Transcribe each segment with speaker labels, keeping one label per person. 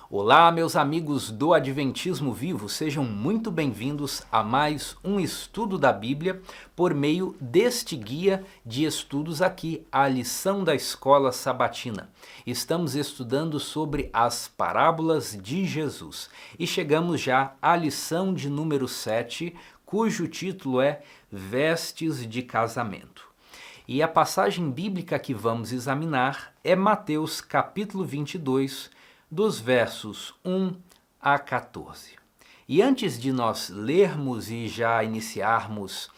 Speaker 1: Olá, meus amigos do Adventismo Vivo, sejam muito bem-vindos a mais um estudo da Bíblia por meio deste guia de estudos aqui, a lição da Escola Sabatina. Estamos estudando sobre as parábolas de Jesus e chegamos já à lição de número 7, cujo título é Vestes de Casamento. E a passagem bíblica que vamos examinar é Mateus capítulo 22, dos versos 1 a 14. E antes de nós lermos e já iniciarmos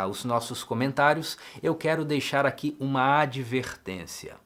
Speaker 1: os nossos comentários, eu quero deixar aqui uma advertência.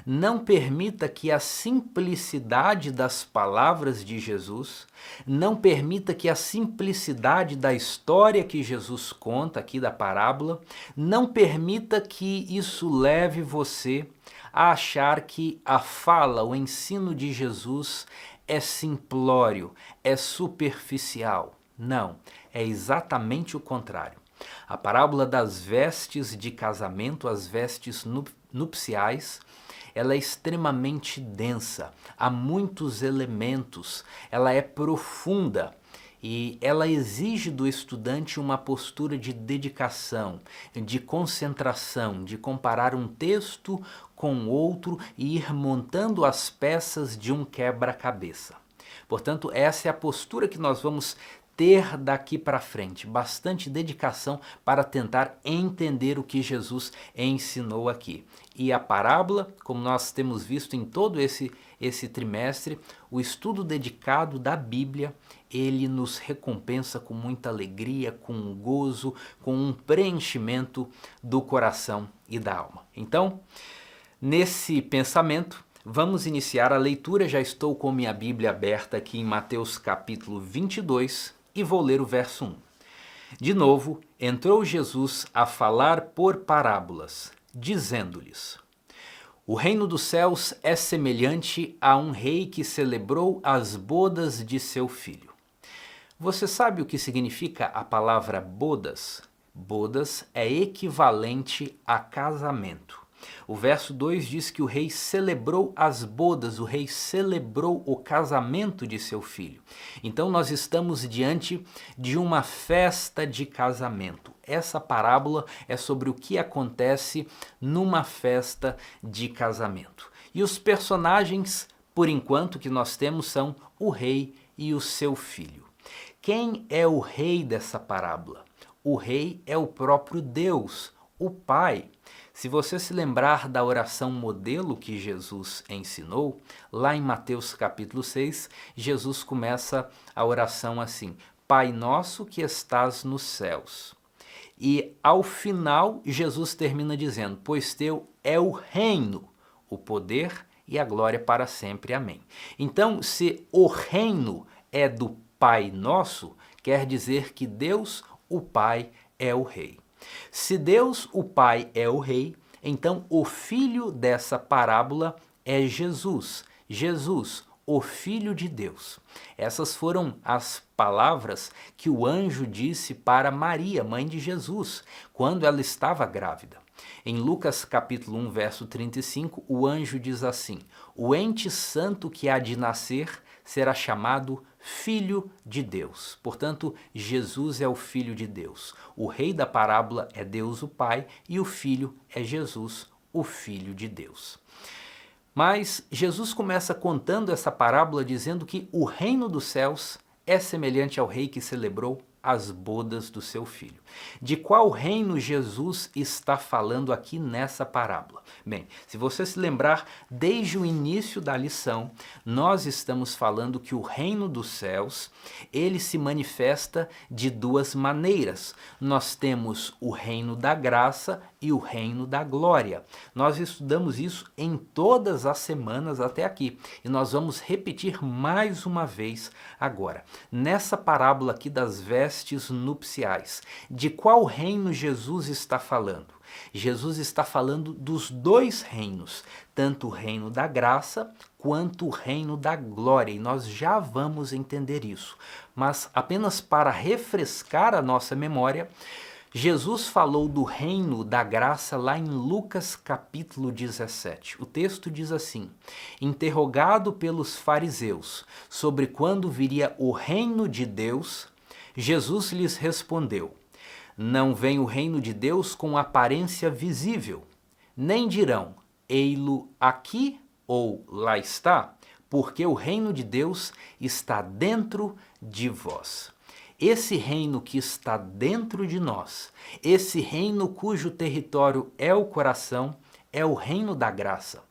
Speaker 1: Não permita que a simplicidade das palavras de Jesus, não permita que a simplicidade da história que Jesus conta aqui da parábola, não permita que isso leve você a achar que a fala, o ensino de Jesus é simplório, é superficial. Não, é exatamente o contrário. A parábola das vestes de casamento, as vestes nupciais, ela é extremamente densa, há muitos elementos, ela é profunda e ela exige do estudante uma postura de dedicação, de concentração, de comparar um texto com outro e ir montando as peças de um quebra-cabeça. Portanto, essa é a postura que nós vamos ter daqui para frente, bastante dedicação para tentar entender o que Jesus ensinou aqui. E a parábola, como nós temos visto em todo esse trimestre, o estudo dedicado da Bíblia, ele nos recompensa com muita alegria, com gozo, com um preenchimento do coração e da alma. Então, nesse pensamento, vamos iniciar a leitura. Já estou com minha Bíblia aberta aqui em Mateus capítulo 22 e vou ler o verso 1. De novo, entrou Jesus a falar por parábolas, dizendo-lhes: O reino dos céus é semelhante a um rei que celebrou as bodas de seu filho. Você sabe o que significa a palavra bodas? Bodas é equivalente a casamento. O verso 2 diz que o rei celebrou as bodas, o rei celebrou o casamento de seu filho. Então nós estamos diante de uma festa de casamento. Essa parábola é sobre o que acontece numa festa de casamento. E os personagens, por enquanto, que nós temos são o rei e o seu filho. Quem é o rei dessa parábola? O rei é o próprio Deus, o Pai. Se você se lembrar da oração modelo que Jesus ensinou, lá em Mateus capítulo 6, Jesus começa a oração assim: Pai nosso que estás nos céus. E ao final, Jesus termina dizendo: Pois teu é o reino, o poder e a glória para sempre. Amém. Então, se o reino é do Pai nosso, quer dizer que Deus, o Pai, é o rei. Se Deus, o Pai, é o rei, então o filho dessa parábola é Jesus. Jesus, o Filho de Deus. Essas foram as palavras que o anjo disse para Maria, mãe de Jesus, quando ela estava grávida. Em Lucas capítulo 1, verso 35, o anjo diz assim: O ente santo que há de nascer será chamado Filho de Deus. Portanto, Jesus é o Filho de Deus. O rei da parábola é Deus o Pai e o Filho é Jesus, o Filho de Deus. Mas Jesus começa contando essa parábola dizendo que o reino dos céus é semelhante ao rei que celebrou as bodas do seu filho. De qual reino Jesus está falando aqui nessa parábola? Bem, se você se lembrar, desde o início da lição, nós estamos falando que o reino dos céus, ele se manifesta de duas maneiras. Nós temos o reino da graça e o reino da glória. Nós estudamos isso em todas as semanas até aqui e nós vamos repetir mais uma vez agora. Nessa parábola aqui das vestes nupciais, de qual reino Jesus está falando? Jesus está falando dos dois reinos, tanto o reino da graça quanto o reino da glória, e nós já vamos entender isso. Mas apenas para refrescar a nossa memória, Jesus falou do reino da graça lá em Lucas capítulo 17. O texto diz assim: interrogado pelos fariseus sobre quando viria o reino de Deus, Jesus lhes respondeu: não vem o reino de Deus com aparência visível, nem dirão, ei-lo aqui ou lá está, porque o reino de Deus está dentro de vós. Esse reino que está dentro de nós, esse reino cujo território é o coração, é o reino da graça.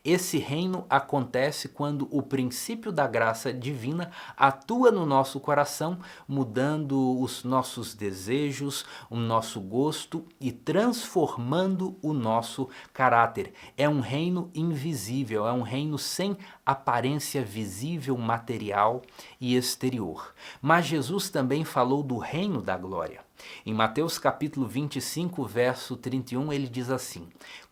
Speaker 1: Esse reino acontece quando o princípio da graça divina atua no nosso coração, mudando os nossos desejos, o nosso gosto e transformando o nosso caráter. É um reino invisível, é um reino sem aparência visível, material e exterior. Mas Jesus também falou do reino da glória. Em Mateus capítulo 25, verso 31, ele diz assim: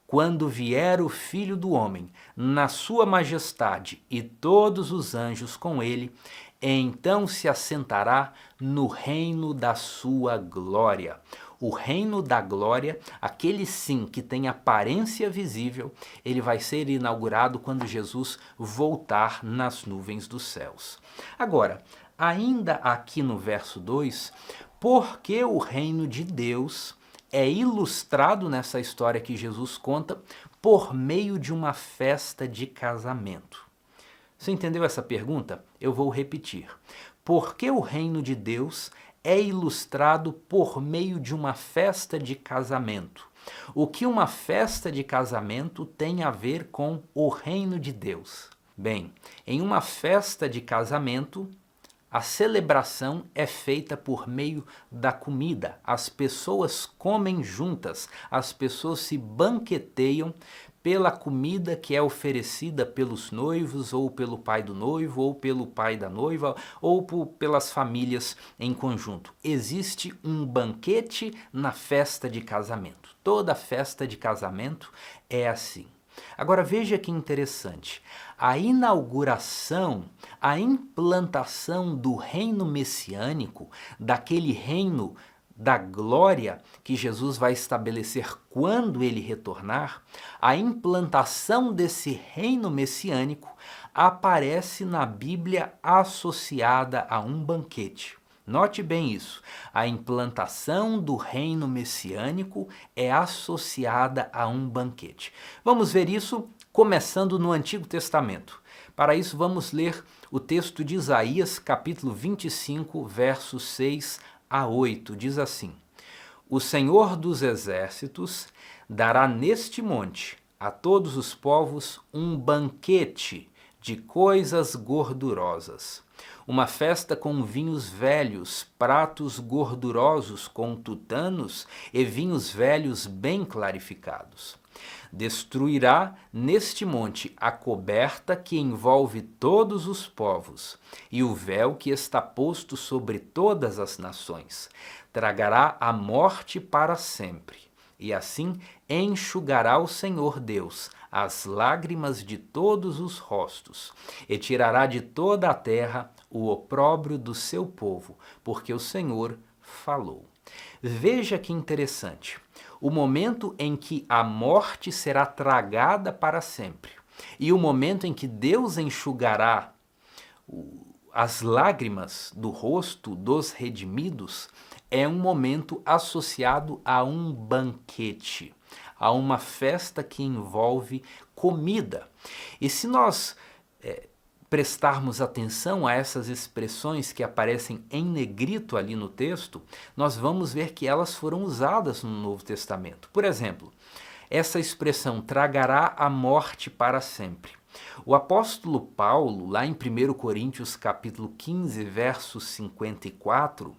Speaker 1: quando vier o Filho do Homem, na sua majestade, e todos os anjos com ele, então se assentará no reino da sua glória. O reino da glória, aquele sim que tem aparência visível, ele vai ser inaugurado quando Jesus voltar nas nuvens dos céus. Agora, ainda aqui no verso 2, porque o reino de Deus é ilustrado nessa história que Jesus conta por meio de uma festa de casamento. Você entendeu essa pergunta? Eu vou repetir. Por que o reino de Deus é ilustrado por meio de uma festa de casamento? O que uma festa de casamento tem a ver com o reino de Deus? Bem, em uma festa de casamento, a celebração é feita por meio da comida. As pessoas comem juntas, as pessoas se banqueteiam pela comida que é oferecida pelos noivos, ou pelo pai do noivo, ou pelo pai da noiva, ou pelas famílias em conjunto. Existe um banquete na festa de casamento. Toda festa de casamento é assim. Agora veja que interessante, a inauguração, a implantação do reino messiânico, daquele reino da glória que Jesus vai estabelecer quando ele retornar, a implantação desse reino messiânico aparece na Bíblia associada a um banquete. Note bem isso, a implantação do reino messiânico é associada a um banquete. Vamos ver isso começando no Antigo Testamento. Para isso vamos ler o texto de Isaías, capítulo 25, versos 6 a 8. Diz assim: o Senhor dos Exércitos dará neste monte a todos os povos um banquete de coisas gordurosas, uma festa com vinhos velhos, pratos gordurosos com tutanos e vinhos velhos bem clarificados. Destruirá neste monte a coberta que envolve todos os povos e o véu que está posto sobre todas as nações. Tragará a morte para sempre. E assim enxugará o Senhor Deus as lágrimas de todos os rostos, e tirará de toda a terra o opróbrio do seu povo, porque o Senhor falou. Veja que interessante, o momento em que a morte será tragada para sempre, e o momento em que Deus enxugará as lágrimas do rosto dos redimidos, é um momento associado a um banquete, a uma festa que envolve comida. E se nós prestarmos atenção a essas expressões que aparecem em negrito ali no texto, nós vamos ver que elas foram usadas no Novo Testamento. Por exemplo, essa expressão tragará a morte para sempre. O apóstolo Paulo, lá em 1 Coríntios capítulo 15, verso 54,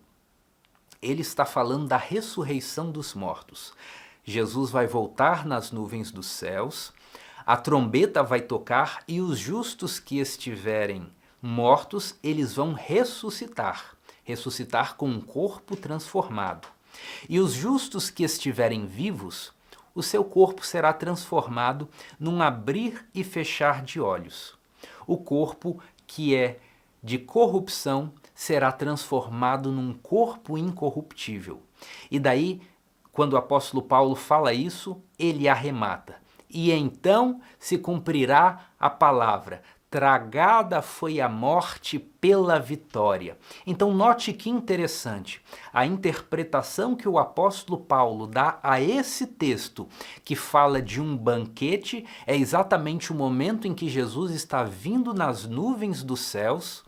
Speaker 1: ele está falando da ressurreição dos mortos. Jesus vai voltar nas nuvens dos céus, a trombeta vai tocar e os justos que estiverem mortos, eles vão ressuscitar com um corpo transformado. E os justos que estiverem vivos, o seu corpo será transformado num abrir e fechar de olhos. O corpo que é de corrupção será transformado num corpo incorruptível. E daí quando o apóstolo Paulo fala isso, ele arremata. E então se cumprirá a palavra: tragada foi a morte pela vitória. Então note que interessante, a interpretação que o apóstolo Paulo dá a esse texto, que fala de um banquete, é exatamente o momento em que Jesus está vindo nas nuvens dos céus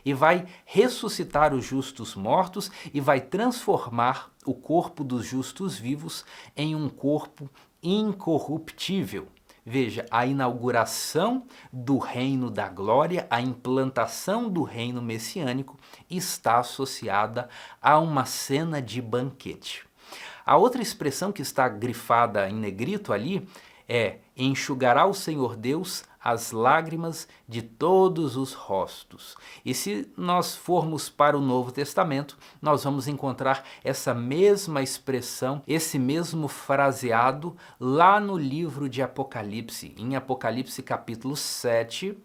Speaker 1: e vai ressuscitar os justos mortos e vai transformar o corpo dos justos vivos em um corpo incorruptível. Veja, a inauguração do reino da glória, a implantação do reino messiânico está associada a uma cena de banquete. A outra expressão que está grifada em negrito ali é: enxugará o Senhor Deus as lágrimas de todos os rostos. E se nós formos para o Novo Testamento, nós vamos encontrar essa mesma expressão, esse mesmo fraseado lá no livro de Apocalipse. Em Apocalipse capítulo 7,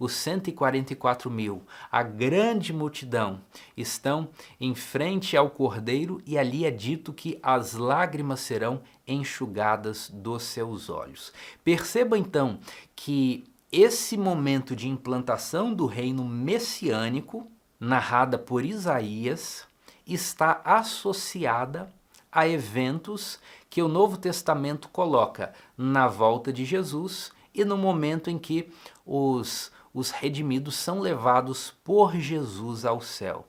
Speaker 1: os 144 mil, a grande multidão, estão em frente ao Cordeiro e ali é dito que as lágrimas serão enxugadas dos seus olhos. Perceba então que esse momento de implantação do reino messiânico, narrada por Isaías, está associada a eventos que o Novo Testamento coloca na volta de Jesus e no momento em que os redimidos são levados por Jesus ao céu.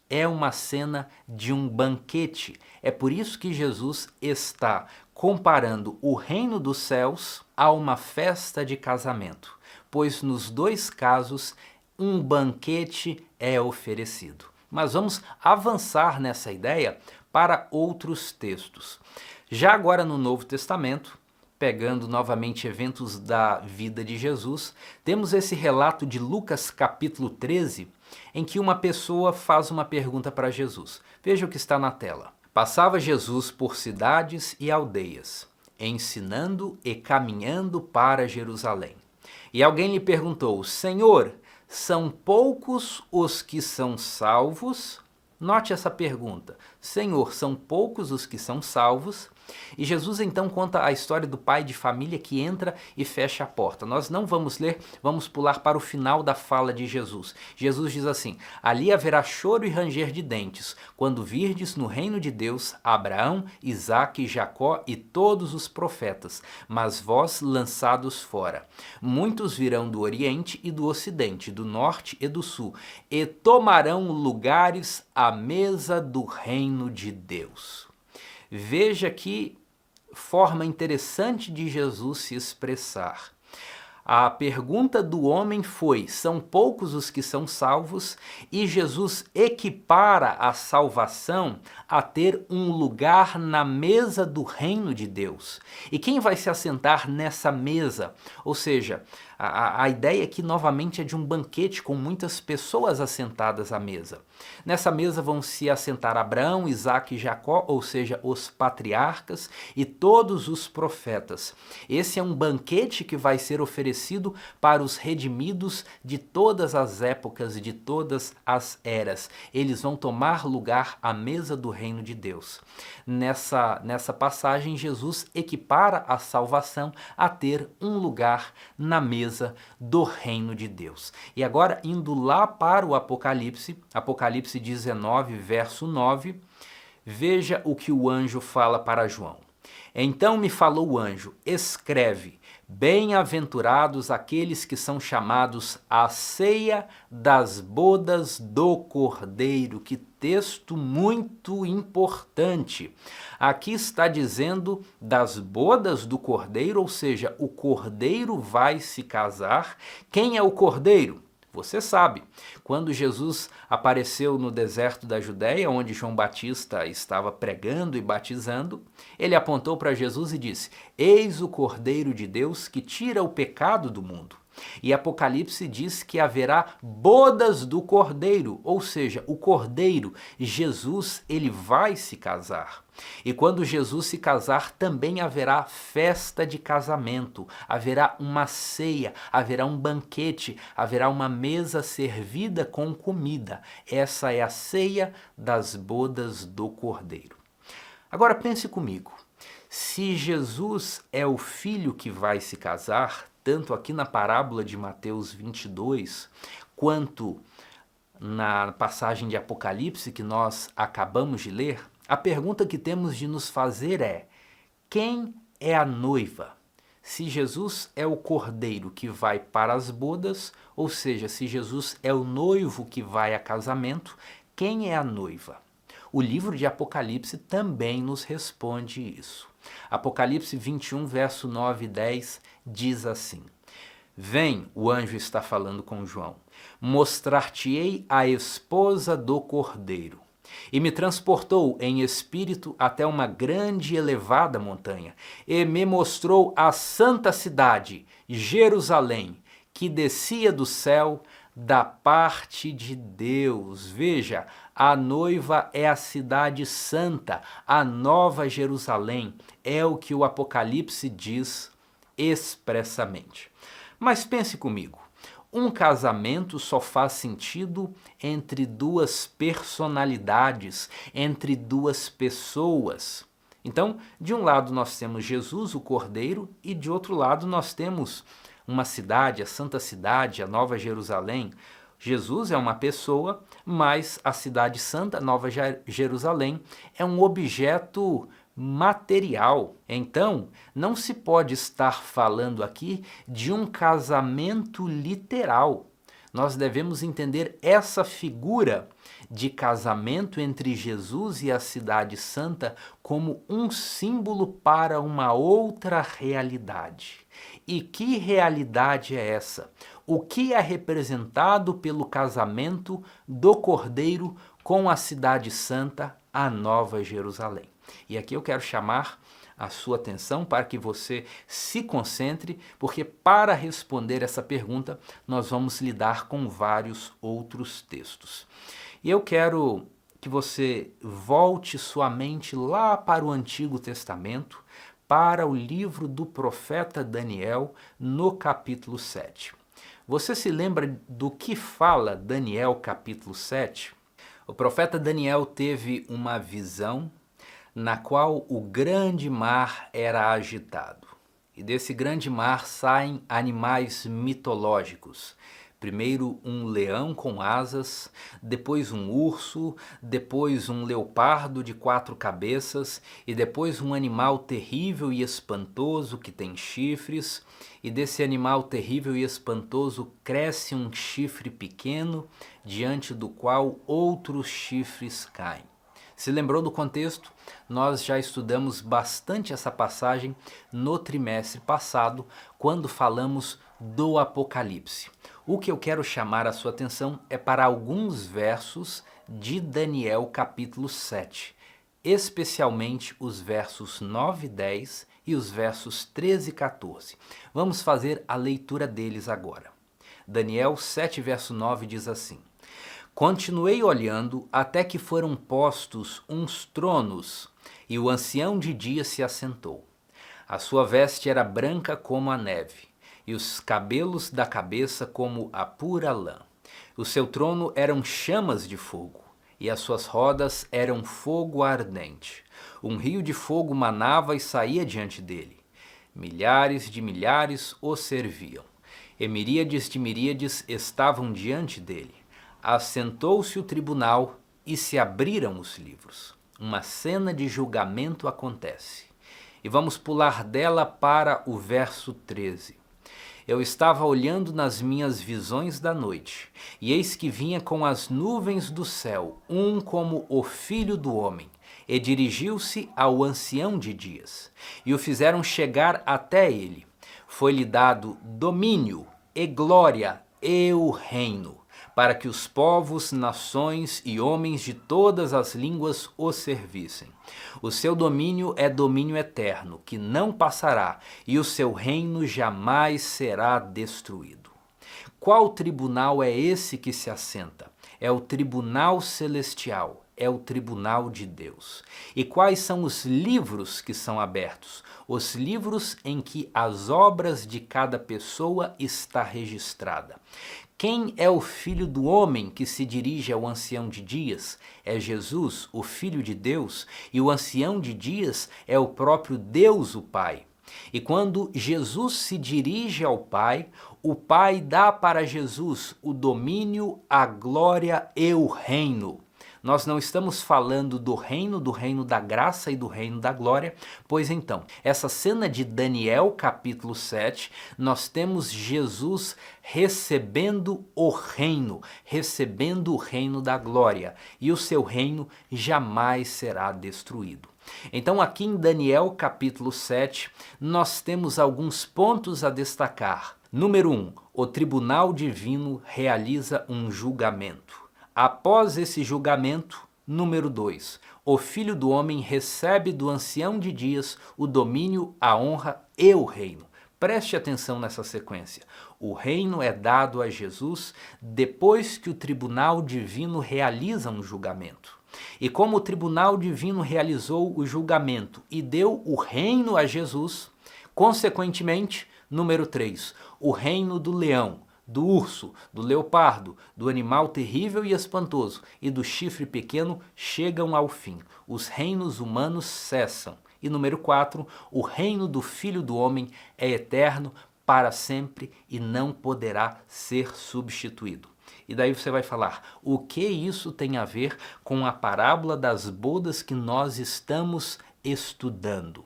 Speaker 1: É uma cena de um banquete. É por isso que Jesus está comparando o reino dos céus a uma festa de casamento, pois nos dois casos um banquete é oferecido. Mas vamos avançar nessa ideia para outros textos. Já agora no Novo Testamento, pegando novamente eventos da vida de Jesus, temos esse relato de Lucas capítulo 13, em que uma pessoa faz uma pergunta para Jesus. Veja o que está na tela. Passava Jesus por cidades e aldeias, ensinando e caminhando para Jerusalém. E alguém lhe perguntou: Senhor, são poucos os que são salvos? Note essa pergunta. Senhor, são poucos os que são salvos? E Jesus então conta a história do pai de família que entra e fecha a porta. Nós não vamos ler, vamos pular para o final da fala de Jesus. Jesus diz assim: ali haverá choro e ranger de dentes, quando virdes no reino de Deus Abraão, Isaque, Jacó e todos os profetas, mas vós lançados fora. Muitos virão do oriente e do ocidente, do norte e do sul, e tomarão lugares à mesa do reino de Deus. Veja que forma interessante de Jesus se expressar. A pergunta do homem foi: são poucos os que são salvos? E Jesus equipara a salvação a ter um lugar na mesa do reino de Deus. E quem vai se assentar nessa mesa? Ou seja, a ideia aqui novamente é de um banquete com muitas pessoas assentadas à mesa. Nessa mesa vão se assentar Abraão, Isaque e Jacó, ou seja, os patriarcas e todos os profetas. Esse é um banquete que vai ser oferecido para os redimidos de todas as épocas e de todas as eras. Eles vão tomar lugar à mesa do reino de Deus. Nessa passagem, Jesus equipara a salvação a ter um lugar na mesa do reino de Deus. E agora, indo lá para o Apocalipse, Apocalipse 19, verso 9, veja o que o anjo fala para João. Então me falou o anjo: escreve, bem-aventurados aqueles que são chamados à ceia das bodas do Cordeiro. Que texto muito importante. Aqui está dizendo das bodas do Cordeiro, ou seja, o Cordeiro vai se casar. Quem é o Cordeiro? Você sabe, quando Jesus apareceu no deserto da Judéia, onde João Batista estava pregando e batizando, ele apontou para Jesus e disse: eis o Cordeiro de Deus que tira o pecado do mundo. E Apocalipse diz que haverá bodas do Cordeiro, ou seja, o Cordeiro, Jesus, ele vai se casar. E quando Jesus se casar, também haverá festa de casamento, haverá uma ceia, haverá um banquete, haverá uma mesa servida com comida. Essa é a ceia das bodas do Cordeiro. Agora pense comigo, se Jesus é o filho que vai se casar, tanto aqui na parábola de Mateus 22, quanto na passagem de Apocalipse que nós acabamos de ler, a pergunta que temos de nos fazer é: quem é a noiva? Se Jesus é o cordeiro que vai para as bodas, ou seja, se Jesus é o noivo que vai a casamento, quem é a noiva? O livro de Apocalipse também nos responde isso. Apocalipse 21, verso 9 e 10 diz assim: Vem, o anjo está falando com João, mostrar-te-ei a esposa do Cordeiro. E me transportou em espírito até uma grande e elevada montanha, e me mostrou a santa cidade, Jerusalém, que descia do céu da parte de Deus. Veja, a noiva é a cidade santa, a nova Jerusalém, é o que o Apocalipse diz expressamente. Mas pense comigo, um casamento só faz sentido entre duas personalidades, entre duas pessoas. Então, de um lado nós temos Jesus, o Cordeiro, e de outro lado nós temos uma cidade, a Santa Cidade, a Nova Jerusalém. Jesus é uma pessoa, mas a Cidade Santa, a Nova Jerusalém, é um objeto material. Então, não se pode estar falando aqui de um casamento literal. Nós devemos entender essa figura de casamento entre Jesus e a Cidade Santa como um símbolo para uma outra realidade. E que realidade é essa? O que é representado pelo casamento do Cordeiro com a Cidade Santa, a Nova Jerusalém? E aqui eu quero chamar a sua atenção para que você se concentre, porque para responder essa pergunta nós vamos lidar com vários outros textos. E eu quero que você volte sua mente lá para o Antigo Testamento, para o livro do profeta Daniel, no capítulo 7. Você se lembra do que fala Daniel capítulo 7? O profeta Daniel teve uma visão na qual o grande mar era agitado. E desse grande mar saem animais mitológicos. Primeiro um leão com asas, depois um urso, depois um leopardo de 4 cabeças e depois um animal terrível e espantoso que tem chifres. E desse animal terrível e espantoso cresce um chifre pequeno, diante do qual outros chifres caem. Se lembrou do contexto? Nós já estudamos bastante essa passagem no trimestre passado, quando falamos do Apocalipse. O que eu quero chamar a sua atenção é para alguns versos de Daniel capítulo 7, especialmente os versos 9 e 10 e os versos 13 e 14. Vamos fazer a leitura deles agora. Daniel 7, verso 9 diz assim: Continuei olhando até que foram postos uns tronos, e o ancião de dia se assentou. A sua veste era branca como a neve, e os cabelos da cabeça como a pura lã. O seu trono eram chamas de fogo, e as suas rodas eram fogo ardente. Um rio de fogo manava e saía diante dele. Milhares de milhares o serviam, e miríades de miríades estavam diante dele. Assentou-se o tribunal e se abriram os livros. Uma cena de julgamento acontece. E vamos pular dela para o verso 13. Eu estava olhando nas minhas visões da noite, e eis que vinha com as nuvens do céu, um como o Filho do Homem, e dirigiu-se ao ancião de dias, e o fizeram chegar até ele. Foi-lhe dado domínio e glória e o reino, para que os povos, nações e homens de todas as línguas o servissem. O seu domínio é domínio eterno, que não passará, e o seu reino jamais será destruído. Qual tribunal é esse que se assenta? É o tribunal celestial, é o tribunal de Deus. E quais são os livros que são abertos? Os livros em que as obras de cada pessoa está registrada. Quem é o Filho do Homem que se dirige ao Ancião de Dias? É Jesus, o Filho de Deus, e o Ancião de Dias é o próprio Deus, o Pai. E quando Jesus se dirige ao Pai, o Pai dá para Jesus o domínio, a glória e o reino. Nós não estamos falando do reino da graça e do reino da glória, pois então, essa cena de Daniel capítulo 7, nós temos Jesus recebendo o reino da glória, e o seu reino jamais será destruído. Então aqui em Daniel capítulo 7, nós temos alguns pontos a destacar. Número 1, o tribunal divino realiza um julgamento. Após esse julgamento, número 2, o Filho do Homem recebe do Ancião de Dias o domínio, a honra e o reino. Preste atenção nessa sequência. O reino é dado a Jesus depois que o tribunal divino realiza um julgamento. E como o tribunal divino realizou o julgamento e deu o reino a Jesus, consequentemente, número 3, o reino do leão, do urso, do leopardo, do animal terrível e espantoso e do chifre pequeno chegam ao fim. Os reinos humanos cessam. E número 4, o reino do Filho do Homem é eterno para sempre e não poderá ser substituído. E daí você vai falar, o que isso tem a ver com a parábola das bodas que nós estamos estudando?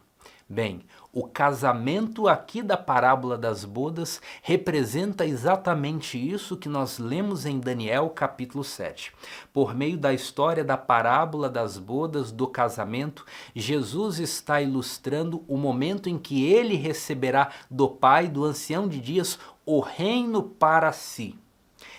Speaker 1: Bem, o casamento aqui da parábola das bodas representa exatamente isso que nós lemos em Daniel capítulo 7. Por meio da história da parábola das bodas do casamento, Jesus está ilustrando o momento em que ele receberá do Pai, do Ancião de Dias, o reino para si.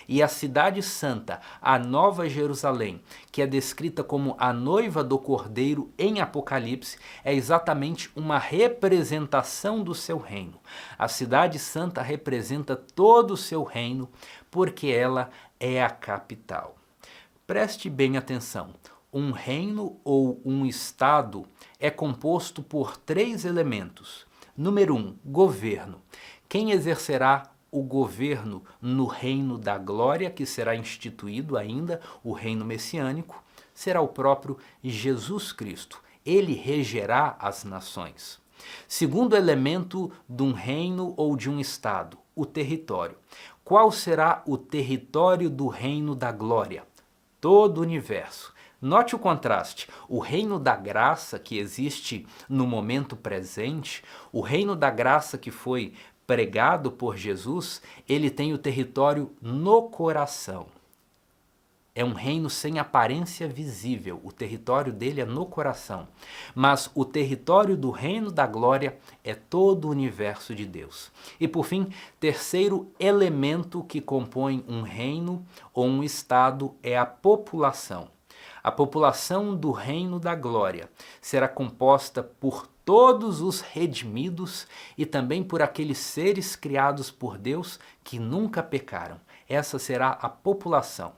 Speaker 1: E a cidade santa, a Nova Jerusalém, que é descrita como a noiva do Cordeiro em Apocalipse, é exatamente uma representação do seu reino. A cidade santa representa todo o seu reino, porque ela é a capital. Preste bem atenção. Um reino ou um estado é composto por 3 elementos. Número 1, governo. Quem exercerá o governo no reino da glória, que será instituído ainda, o reino messiânico, será o próprio Jesus Cristo. Ele regerá as nações. Segundo elemento de um reino ou de um estado, o território. Qual será o território do reino da glória? Todo o universo. Note o contraste, o reino da graça que existe no momento presente, o reino da graça que foi pregado por Jesus, ele tem o território no coração. É um reino sem aparência visível, o território dele é no coração. Mas o território do reino da glória é todo o universo de Deus. E por fim, terceiro elemento que compõe um reino ou um estado é a população. A população do reino da glória será composta por todos os redimidos e também por aqueles seres criados por Deus que nunca pecaram. Essa será a população.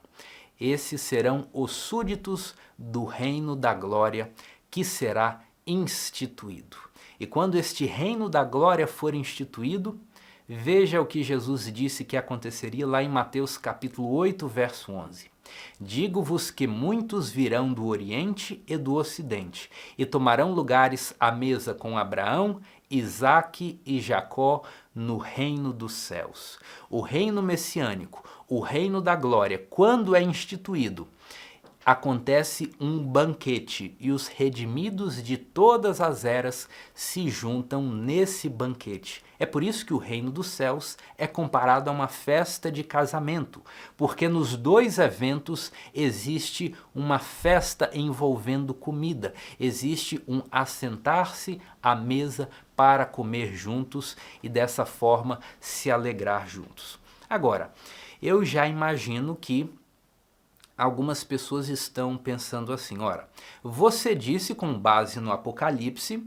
Speaker 1: Esses serão os súditos do reino da glória que será instituído. E quando este reino da glória for instituído, veja o que Jesus disse que aconteceria lá em Mateus capítulo 8, verso 11. Digo-vos que muitos virão do Oriente e do Ocidente, e tomarão lugares à mesa com Abraão, Isaque e Jacó no reino dos céus. O reino messiânico, o reino da glória, quando é instituído, acontece um banquete e os redimidos de todas as eras se juntam nesse banquete. É por isso que o reino dos céus é comparado a uma festa de casamento, porque nos 2 eventos existe uma festa envolvendo comida, existe um assentar-se à mesa para comer juntos e dessa forma se alegrar juntos. Agora, eu já imagino que algumas pessoas estão pensando assim, ora, você disse com base no Apocalipse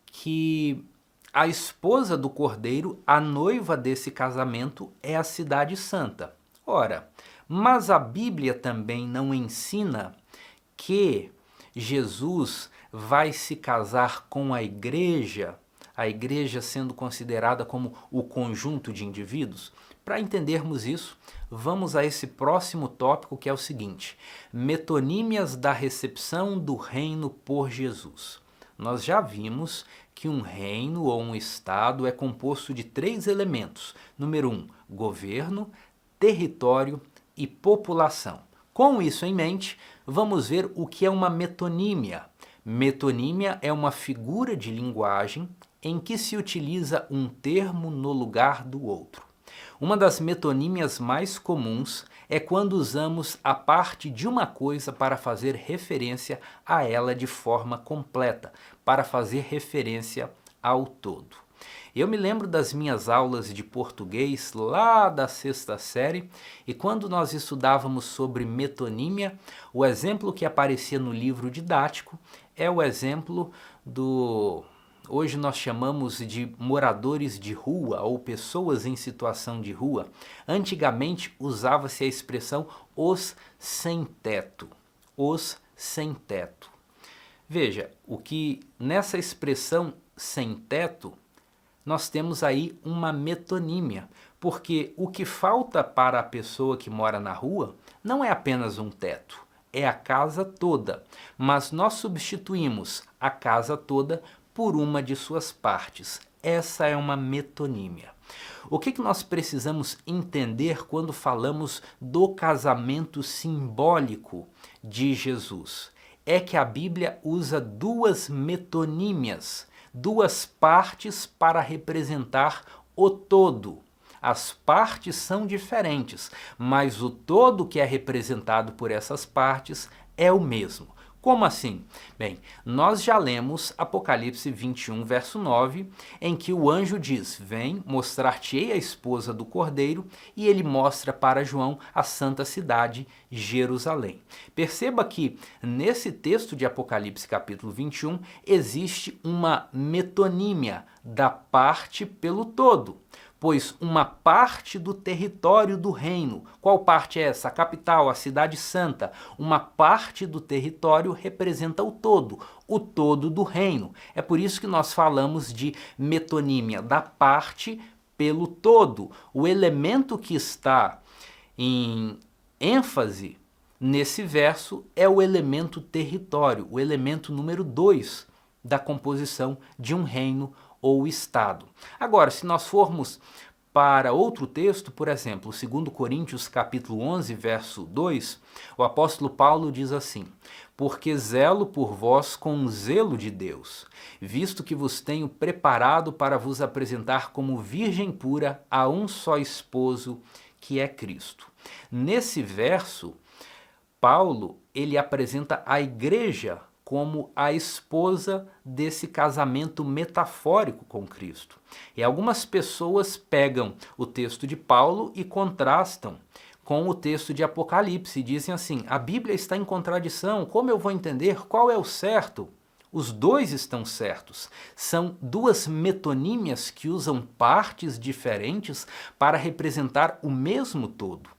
Speaker 1: que a esposa do Cordeiro, a noiva desse casamento, é a cidade santa. Ora, mas a Bíblia também não ensina que Jesus vai se casar com a igreja sendo considerada como o conjunto de indivíduos? Para entendermos isso, vamos a esse próximo tópico, que é o seguinte: metonímias da recepção do reino por Jesus. Nós já vimos que um reino ou um estado é composto de 3 elementos. Número 1, governo, território e população. Com isso em mente, vamos ver o que é uma metonímia. Metonímia é uma figura de linguagem em que se utiliza um termo no lugar do outro. Uma das metonímias mais comuns é quando usamos a parte de uma coisa para fazer referência a ela de forma completa, para fazer referência ao todo. Eu me lembro das minhas aulas de português lá da 6ª série, e quando nós estudávamos sobre metonímia, o exemplo que aparecia no livro didático é o exemplo hoje nós chamamos de moradores de rua ou pessoas em situação de rua. Antigamente usava-se a expressão os sem teto. Os sem teto. Veja, o que nessa expressão sem teto, nós temos aí uma metonímia, porque o que falta para a pessoa que mora na rua não é apenas um teto, é a casa toda, mas nós substituímos a casa toda por uma de suas partes. Essa é uma metonímia. O que nós precisamos entender quando falamos do casamento simbólico de Jesus? É que a Bíblia usa 2 metonímias, 2 partes para representar o todo. As partes são diferentes, mas o todo que é representado por essas partes é o mesmo. Como assim? Bem, nós já lemos Apocalipse 21, verso 9, em que o anjo diz: vem, mostrar-te-ei a esposa do Cordeiro, e ele mostra para João a santa cidade, Jerusalém. Perceba que nesse texto de Apocalipse capítulo 21 existe uma metonímia da parte pelo todo. Pois uma parte do território do reino, qual parte é essa? A capital, a cidade santa. Uma parte do território representa o todo do reino. É por isso que nós falamos de metonímia, da parte pelo todo. O elemento que está em ênfase nesse verso é o elemento território, o elemento número 2 da composição de um reino ou estado. Agora, se nós formos para outro texto, por exemplo, 2 Coríntios capítulo 11, verso 2, o apóstolo Paulo diz assim: porque zelo por vós com zelo de Deus, visto que vos tenho preparado para vos apresentar como virgem pura a um só esposo, que é Cristo. Nesse verso, Paulo, ele apresenta a igreja como a esposa desse casamento metafórico com Cristo. E algumas pessoas pegam o texto de Paulo e contrastam com o texto de Apocalipse e dizem assim: a Bíblia está em contradição, como eu vou entender qual é o certo? Os 2 estão certos. São 2 metonímias que usam partes diferentes para representar o mesmo todo.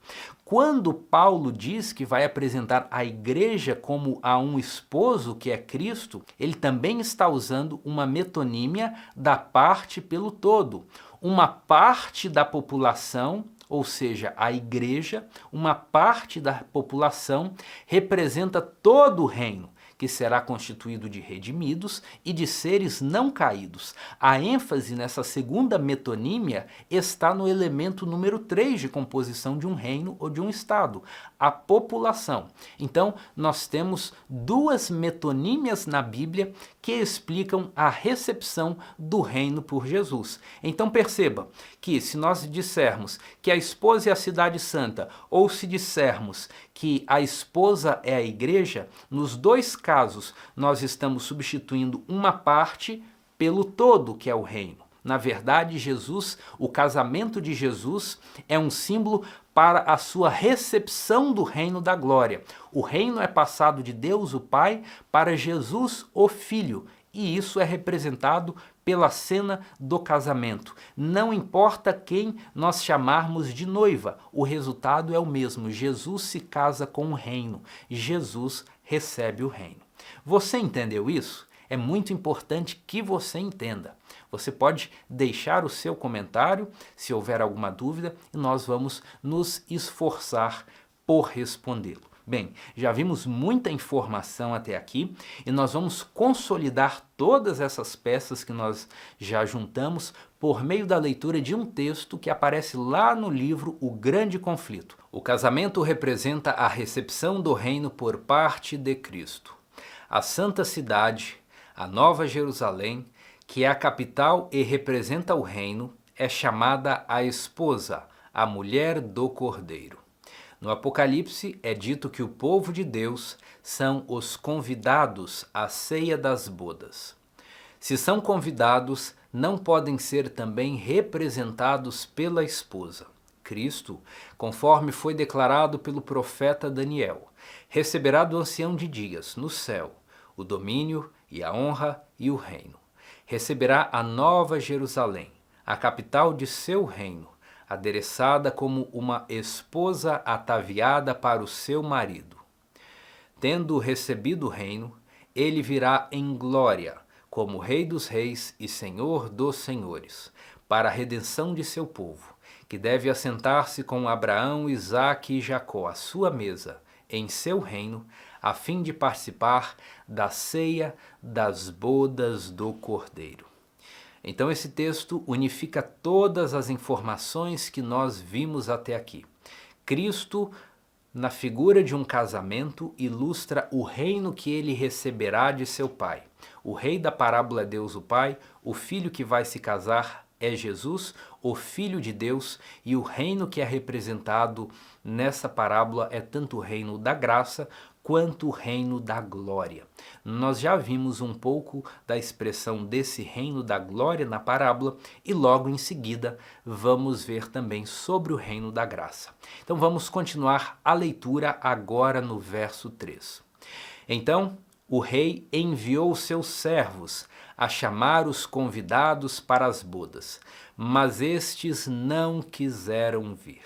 Speaker 1: Quando Paulo diz que vai apresentar a igreja como a um esposo, que é Cristo, ele também está usando uma metonímia da parte pelo todo. Uma parte da população, ou seja, a igreja, uma parte da população representa todo o reino, que será constituído de redimidos e de seres não caídos. A ênfase nessa segunda metonímia está no elemento número 3 de composição de um reino ou de um estado, a população. Então, nós temos 2 metonímias na Bíblia que explicam a recepção do reino por Jesus. Então perceba que se nós dissermos que a esposa é a cidade santa, ou se dissermos que a esposa é a igreja, nos 2 casos nós estamos substituindo uma parte pelo todo, que é o reino. Na verdade, o casamento de Jesus é um símbolo para a sua recepção do reino da glória. O reino é passado de Deus, o Pai, para Jesus, o Filho, e isso é representado pela cena do casamento. Não importa quem nós chamarmos de noiva, o resultado é o mesmo. Jesus se casa com o reino. Jesus recebe o reino. Você entendeu isso? É muito importante que você entenda. Você pode deixar o seu comentário se houver alguma dúvida e nós vamos nos esforçar por respondê-lo. Bem, já vimos muita informação até aqui e nós vamos consolidar todas essas peças que nós já juntamos por meio da leitura de um texto que aparece lá no livro O Grande Conflito. O casamento representa a recepção do reino por parte de Cristo. A Santa Cidade, a Nova Jerusalém, que é a capital e representa o reino, é chamada a esposa, a mulher do Cordeiro. No Apocalipse é dito que o povo de Deus são os convidados à ceia das bodas. Se são convidados, não podem ser também representados pela esposa. Cristo, conforme foi declarado pelo profeta Daniel, receberá do ancião de dias, no céu, o domínio e a honra e o reino. Receberá a Nova Jerusalém, a capital de seu reino, adereçada como uma esposa ataviada para o seu marido. Tendo recebido o reino, ele virá em glória, como Rei dos Reis e Senhor dos Senhores, para a redenção de seu povo, que deve assentar-se com Abraão, Isaque e Jacó à sua mesa, em seu reino, a fim de participar da ceia das bodas do Cordeiro. Então esse texto unifica todas as informações que nós vimos até aqui. Cristo, na figura de um casamento, ilustra o reino que ele receberá de seu Pai. O rei da parábola é Deus o Pai, o filho que vai se casar é Jesus, o Filho de Deus, e o reino que é representado nessa parábola é tanto o reino da graça quanto o reino da glória. Nós já vimos um pouco da expressão desse reino da glória na parábola e logo em seguida vamos ver também sobre o reino da graça. Então vamos continuar a leitura agora no verso 3. Então o rei enviou seus servos a chamar os convidados para as bodas, mas estes não quiseram vir.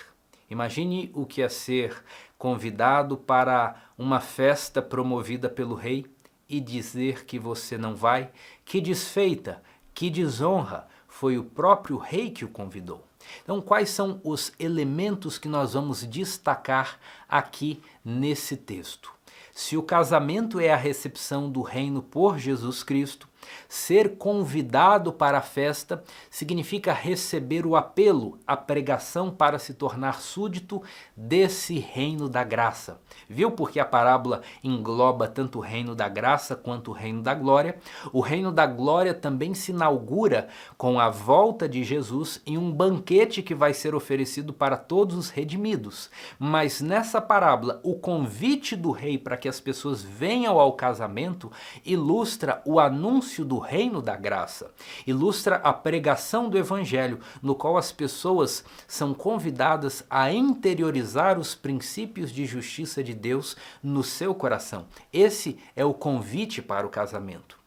Speaker 1: Imagine o que é ser convidado para uma festa promovida pelo rei e dizer que você não vai. Que desfeita, que desonra, foi o próprio rei que o convidou. Então, quais são os elementos que nós vamos destacar aqui nesse texto? Se o casamento é a recepção do reino por Jesus Cristo, ser convidado para a festa significa receber o apelo, a pregação para se tornar súdito desse reino da graça. Viu porque a parábola engloba tanto o reino da graça quanto o reino da glória? O reino da glória também se inaugura com a volta de Jesus em um banquete que vai ser oferecido para todos os redimidos. Mas nessa parábola, o convite do rei para que as pessoas venham ao casamento ilustra o anúncio do reino da graça, ilustra a pregação do evangelho, no qual as pessoas são convidadas a interiorizar os princípios de justiça de Deus no seu coração. Esse é o convite para o casamento.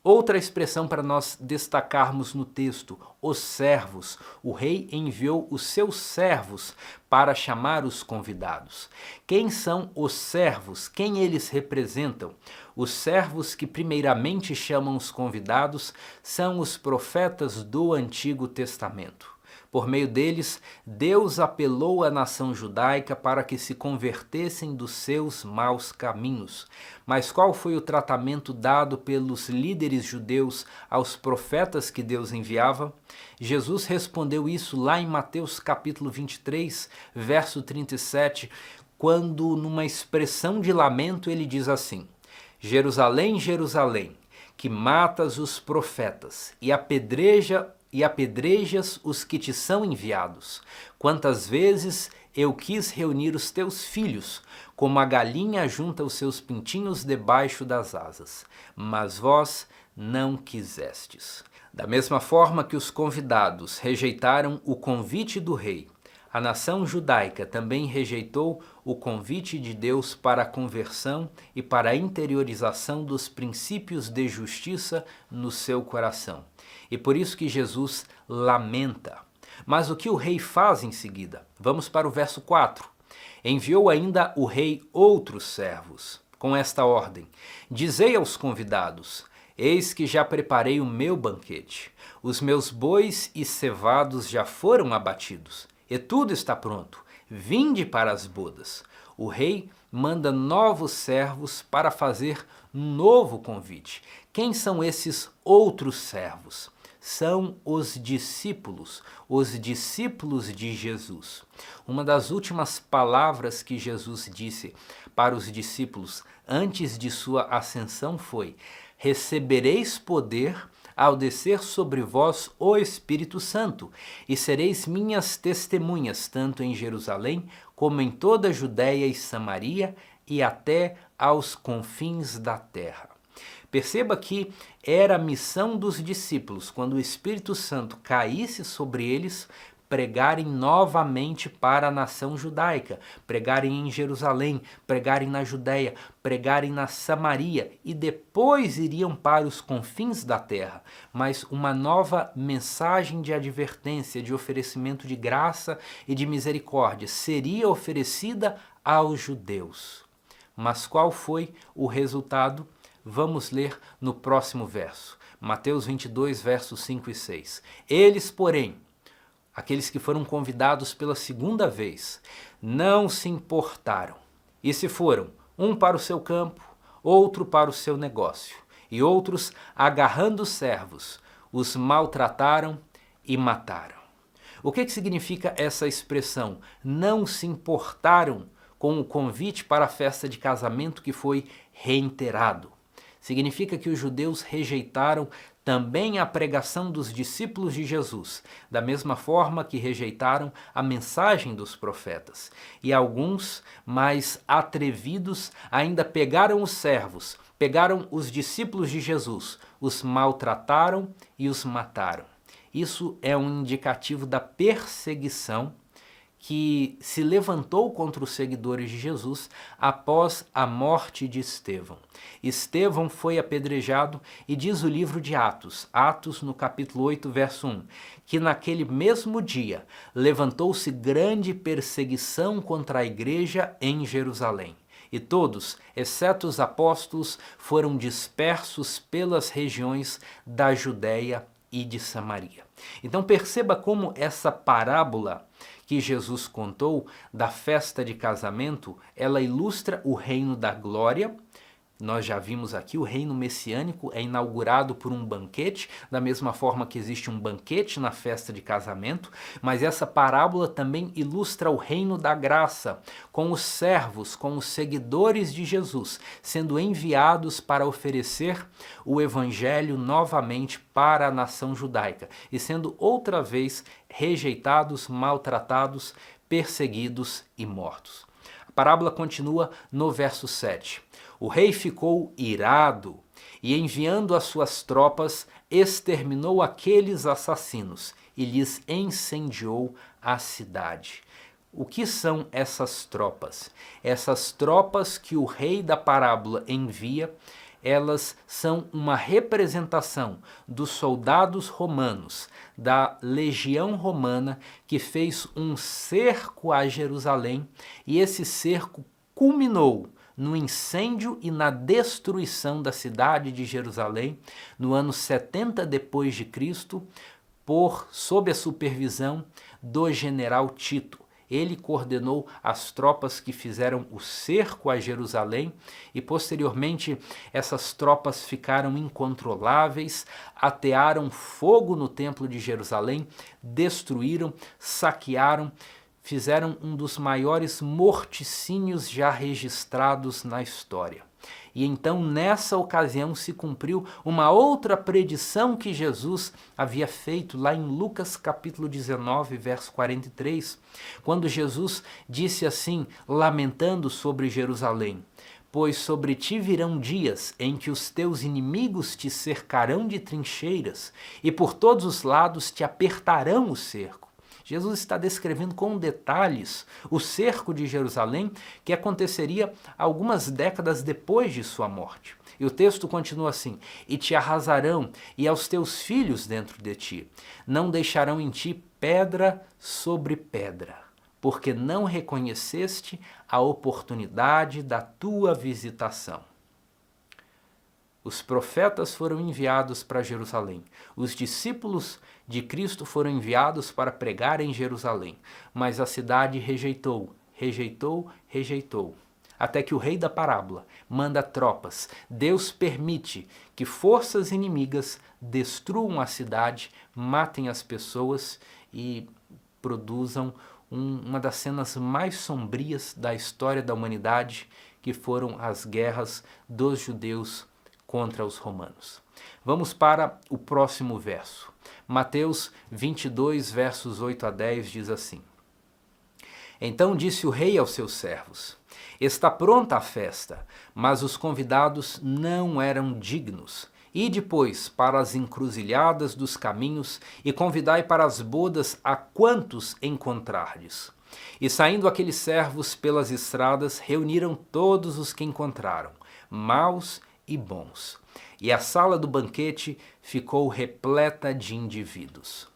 Speaker 1: Outra expressão para nós destacarmos no texto, os servos. O rei enviou os seus servos para chamar os convidados. Quem são os servos? Quem eles representam? Os servos que primeiramente chamam os convidados são os profetas do Antigo Testamento. Por meio deles, Deus apelou à nação judaica para que se convertessem dos seus maus caminhos. Mas qual foi o tratamento dado pelos líderes judeus aos profetas que Deus enviava? Jesus respondeu isso lá em Mateus capítulo 23, verso 37, quando numa expressão de lamento ele diz assim: Jerusalém, Jerusalém, que matas os profetas e apedrejas os que te são enviados. Quantas vezes eu quis reunir os teus filhos, como a galinha junta os seus pintinhos debaixo das asas, mas vós não quisestes. Da mesma forma que os convidados rejeitaram o convite do rei, A nação judaica também rejeitou o convite de Deus para a conversão e para a interiorização dos princípios de justiça no seu coração. E por isso que Jesus lamenta. Mas o que o rei faz em seguida? Vamos para o verso 4. Enviou ainda o rei outros servos, com esta ordem: dizei aos convidados: eis que já preparei o meu banquete. Os meus bois e cevados já foram abatidos, e tudo está pronto. Vinde para as bodas. O rei manda novos servos para fazer um novo convite. Quem são esses outros servos? São os discípulos de Jesus. Uma das últimas palavras que Jesus disse para os discípulos antes de sua ascensão foi: recebereis poder ao descer sobre vós o Espírito Santo, e sereis minhas testemunhas, tanto em Jerusalém, como em toda a Judéia e Samaria, e até aos confins da terra. Perceba que era a missão dos discípulos, quando o Espírito Santo caísse sobre eles, pregarem novamente para a nação judaica, pregarem em Jerusalém, pregarem na Judéia, pregarem na Samaria, e depois iriam para os confins da terra. Mas uma nova mensagem de advertência, de oferecimento de graça e de misericórdia seria oferecida aos judeus. Mas qual foi o resultado? Vamos ler no próximo verso. Mateus 22, versos 5 e 6. Eles, porém, aqueles que foram convidados pela segunda vez, não se importaram. E se foram, um para o seu campo, outro para o seu negócio. E outros, agarrando os servos, os maltrataram e mataram. O que significa essa expressão? Não se importaram com o convite para a festa de casamento que foi reiterado. Significa que os judeus rejeitaram também a pregação dos discípulos de Jesus, da mesma forma que rejeitaram a mensagem dos profetas. E alguns, mais atrevidos, ainda pegaram os servos, pegaram os discípulos de Jesus, os maltrataram e os mataram. Isso é um indicativo da perseguição que se levantou contra os seguidores de Jesus após a morte de Estevão. Estevão foi apedrejado e diz o livro de Atos, no capítulo 8, verso 1, que naquele mesmo dia levantou-se grande perseguição contra a igreja em Jerusalém. E todos, exceto os apóstolos, foram dispersos pelas regiões da Judéia e de Samaria. Então perceba como essa parábola que Jesus contou da festa de casamento, ela ilustra o reino da glória. Nós já vimos aqui, o reino messiânico é inaugurado por um banquete, da mesma forma que existe um banquete na festa de casamento, mas essa parábola também ilustra o reino da graça, com os servos, com os seguidores de Jesus, sendo enviados para oferecer o evangelho novamente para a nação judaica, e sendo outra vez rejeitados, maltratados, perseguidos e mortos. A parábola continua no verso 7. O rei ficou irado e, enviando as suas tropas, exterminou aqueles assassinos e lhes incendiou a cidade. O que são essas tropas? Essas tropas que o rei da parábola envia, elas são uma representação dos soldados romanos, da legião romana, que fez um cerco a Jerusalém, e esse cerco culminou no incêndio e na destruição da cidade de Jerusalém no ano 70 depois de Cristo, sob a supervisão do general Tito. Ele coordenou as tropas que fizeram o cerco a Jerusalém e posteriormente essas tropas ficaram incontroláveis, atearam fogo no templo de Jerusalém, destruíram, saquearam, fizeram um dos maiores morticínios já registrados na história. E então, nessa ocasião, se cumpriu uma outra predição que Jesus havia feito lá em Lucas capítulo 19, verso 43, quando Jesus disse assim, lamentando sobre Jerusalém: pois sobre ti virão dias em que os teus inimigos te cercarão de trincheiras e por todos os lados te apertarão o cerco. Jesus está descrevendo com detalhes o cerco de Jerusalém que aconteceria algumas décadas depois de sua morte. E o texto continua assim: e te arrasarão, e aos teus filhos dentro de ti. Não deixarão em ti pedra sobre pedra, porque não reconheceste a oportunidade da tua visitação. Os profetas foram enviados para Jerusalém. Os discípulos de Cristo foram enviados para pregar em Jerusalém. Mas a cidade rejeitou, até que o rei da parábola manda tropas. Deus permite que forças inimigas destruam a cidade, matem as pessoas e produzam uma das cenas mais sombrias da história da humanidade, que foram as guerras dos judeus contra os romanos. Vamos para o próximo verso. Mateus 22, versos 8 a 10 diz assim: Então disse o rei aos seus servos: Está pronta a festa, mas os convidados não eram dignos. Ide, pois, para as encruzilhadas dos caminhos e convidai para as bodas a quantos encontrardes. E saindo aqueles servos pelas estradas, reuniram todos os que encontraram, maus e bons. E a sala do banquete ficou repleta de indivíduos.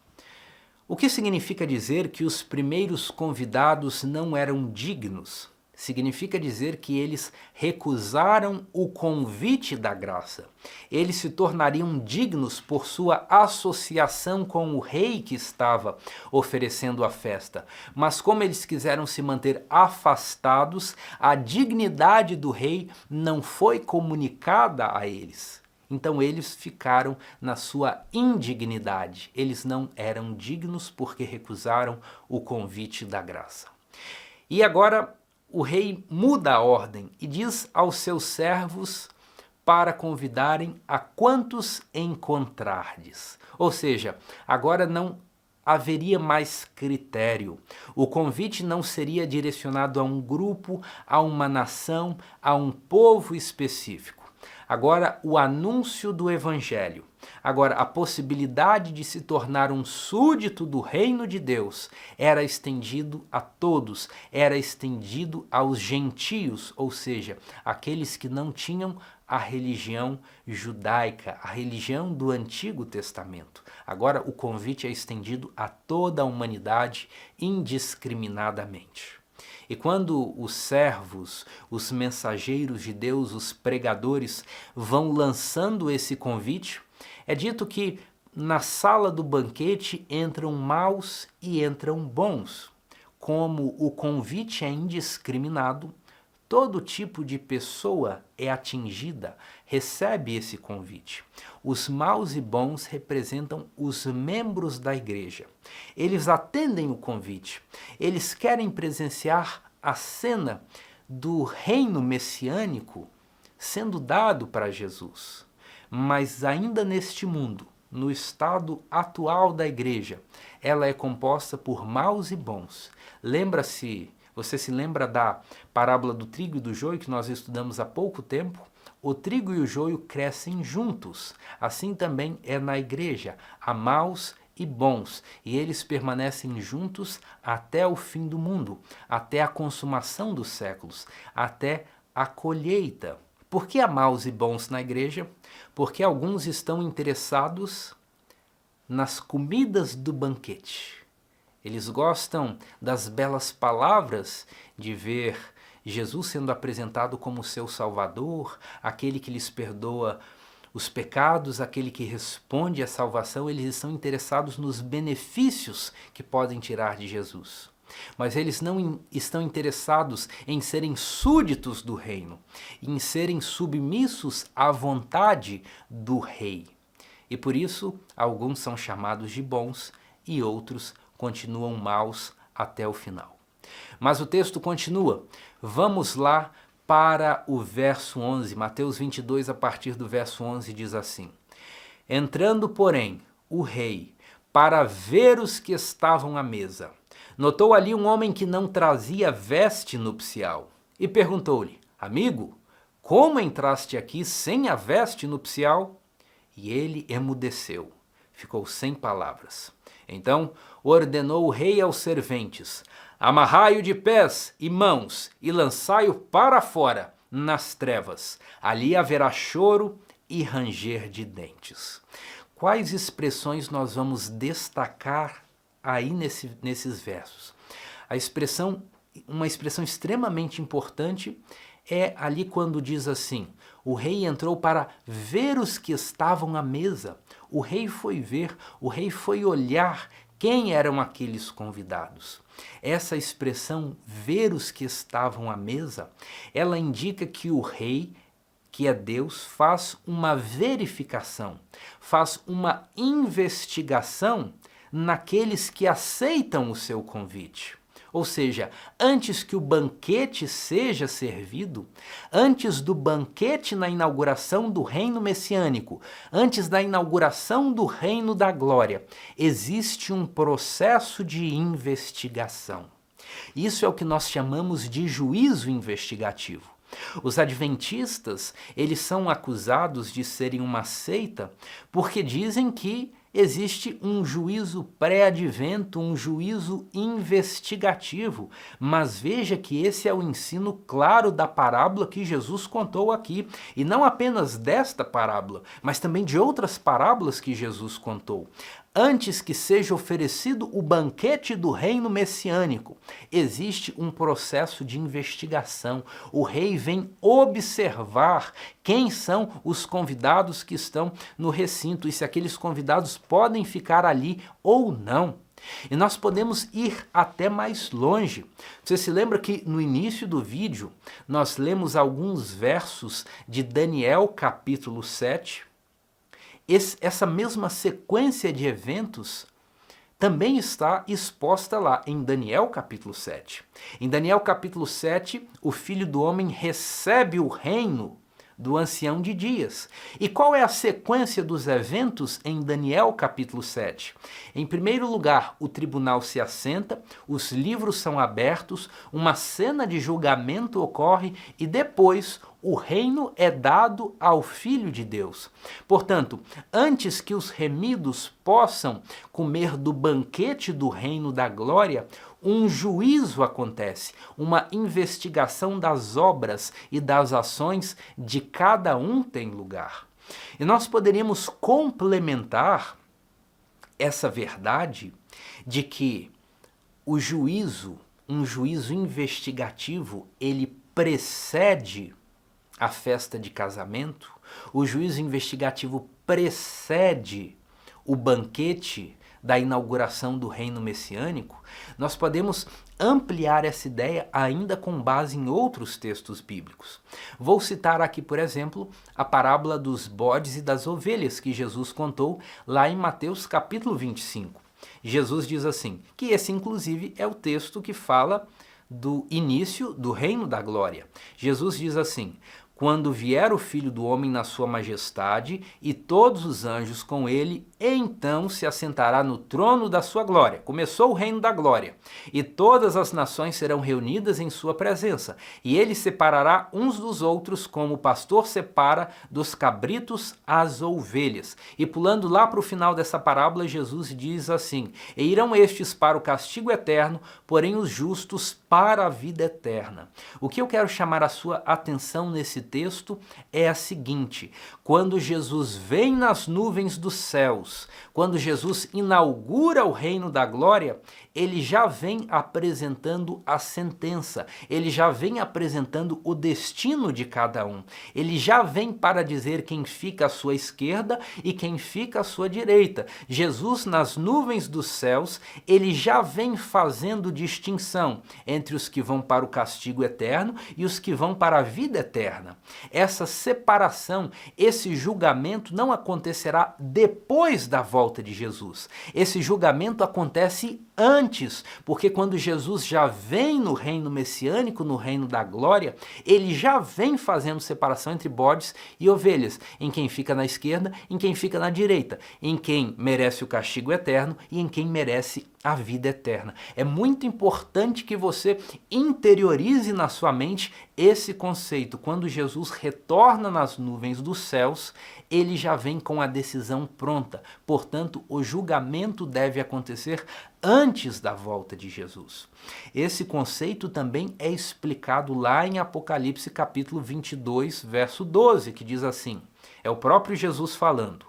Speaker 1: O que significa dizer que os primeiros convidados não eram dignos? Significa dizer que eles recusaram o convite da graça. Eles se tornariam dignos por sua associação com o rei que estava oferecendo a festa. Mas como eles quiseram se manter afastados, a dignidade do rei não foi comunicada a eles. Então eles ficaram na sua indignidade. Eles não eram dignos porque recusaram o convite da graça. E agora o rei muda a ordem e diz aos seus servos para convidarem a quantos encontrardes. Ou seja, agora não haveria mais critério. O convite não seria direcionado a um grupo, a uma nação, a um povo específico. Agora, o anúncio do evangelho. Agora, a possibilidade de se tornar um súdito do reino de Deus era estendido a todos, era estendido aos gentios, ou seja, aqueles que não tinham a religião judaica, a religião do Antigo Testamento. Agora, o convite é estendido a toda a humanidade indiscriminadamente. E quando os servos, os mensageiros de Deus, os pregadores, vão lançando esse convite, é dito que na sala do banquete entram maus e entram bons. Como o convite é indiscriminado, todo tipo de pessoa é atingida, recebe esse convite. Os maus e bons representam os membros da igreja. Eles atendem o convite, eles querem presenciar a cena do reino messiânico sendo dado para Jesus. Mas ainda neste mundo, no estado atual da igreja, ela é composta por maus e bons. Você se lembra da parábola do trigo e do joio que nós estudamos há pouco tempo? O trigo e o joio crescem juntos. Assim também é na igreja. Há maus e bons, e eles permanecem juntos até o fim do mundo, até a consumação dos séculos, até a colheita. Por que há maus e bons na igreja? Porque alguns estão interessados nas comidas do banquete. Eles gostam das belas palavras de ver Jesus sendo apresentado como seu Salvador, aquele que lhes perdoa os pecados, aquele que responde à salvação. Eles estão interessados nos benefícios que podem tirar de Jesus. Mas eles não estão interessados em serem súditos do reino, em serem submissos à vontade do rei. E por isso, alguns são chamados de bons e outros continuam maus até o final. Mas o texto continua. Vamos lá para o verso 11. Mateus 22, a partir do verso 11, diz assim: Entrando, porém, o rei, para ver os que estavam à mesa, notou ali um homem que não trazia veste nupcial e perguntou-lhe: Amigo, como entraste aqui sem a veste nupcial? E ele emudeceu, ficou sem palavras. Então ordenou o rei aos serventes: amarrai-o de pés e mãos e lançai-o para fora, nas trevas. Ali haverá choro e ranger de dentes. Quais expressões nós vamos destacar aí nesses versos? Uma expressão extremamente importante é ali quando diz assim: o rei entrou para ver os que estavam à mesa. O rei foi ver, o rei foi olhar quem eram aqueles convidados. Essa expressão, ver os que estavam à mesa, ela indica que o rei, que é Deus, faz uma verificação, faz uma investigação naqueles que aceitam o seu convite. Ou seja, antes que o banquete seja servido, antes do banquete na inauguração do reino messiânico, antes da inauguração do reino da glória, existe um processo de investigação. Isso é o que nós chamamos de juízo investigativo. Os adventistas, eles são acusados de serem uma seita porque dizem que existe um juízo pré-advento, um juízo investigativo. Mas veja que esse é o ensino claro da parábola que Jesus contou aqui. E não apenas desta parábola, mas também de outras parábolas que Jesus contou. Antes que seja oferecido o banquete do reino messiânico, existe um processo de investigação. O rei vem observar quem são os convidados que estão no recinto e se aqueles convidados podem ficar ali ou não. E nós podemos ir até mais longe. Você se lembra que no início do vídeo nós lemos alguns versos de Daniel capítulo 7? Essa mesma sequência de eventos também está exposta lá em Daniel capítulo 7. Em Daniel capítulo 7, o Filho do Homem recebe o reino do ancião de dias. E qual é a sequência dos eventos em Daniel capítulo 7? Em primeiro lugar, o tribunal se assenta, os livros são abertos, uma cena de julgamento ocorre e depois o reino é dado ao Filho de Deus. Portanto, antes que os remidos possam comer do banquete do reino da glória, um juízo acontece, uma investigação das obras e das ações de cada um tem lugar. E nós poderíamos complementar essa verdade de que o juízo, um juízo investigativo, ele precede a festa de casamento, o juízo investigativo precede o banquete da inauguração do reino messiânico. Nós podemos ampliar essa ideia ainda com base em outros textos bíblicos. Vou citar aqui, por exemplo, a parábola dos bodes e das ovelhas que Jesus contou lá em Mateus capítulo 25. Jesus diz assim, que esse inclusive é o texto que fala do início do reino da glória. Jesus diz assim: quando vier o Filho do Homem na sua majestade e todos os anjos com ele, então se assentará no trono da sua glória. Começou o reino da glória. E todas as nações serão reunidas em sua presença. E ele separará uns dos outros, como o pastor separa dos cabritos as ovelhas. E pulando lá para o final dessa parábola, Jesus diz assim: e irão estes para o castigo eterno, porém os justos para a vida eterna. O que eu quero chamar a sua atenção nesse texto é a seguinte: quando Jesus vem nas nuvens dos céus, quando Jesus inaugura o reino da glória, ele já vem apresentando a sentença, ele já vem apresentando o destino de cada um, ele já vem para dizer quem fica à sua esquerda e quem fica à sua direita. Jesus, nas nuvens dos céus, ele já vem fazendo distinção entre os que vão para o castigo eterno e os que vão para a vida eterna. Essa separação, esse julgamento não acontecerá depois da volta de Jesus. Esse julgamento acontece antes, porque quando Jesus já vem no reino messiânico, no reino da glória, ele já vem fazendo separação entre bodes e ovelhas, em quem fica na esquerda, em quem fica na direita, em quem merece o castigo eterno e em quem merece a vida eterna. É muito importante que você interiorize na sua mente esse conceito. Quando Jesus retorna nas nuvens dos céus, ele já vem com a decisão pronta. Portanto, o julgamento deve acontecer antes da volta de Jesus. Esse conceito também é explicado lá em Apocalipse capítulo 22, verso 12, que diz assim, é o próprio Jesus falando: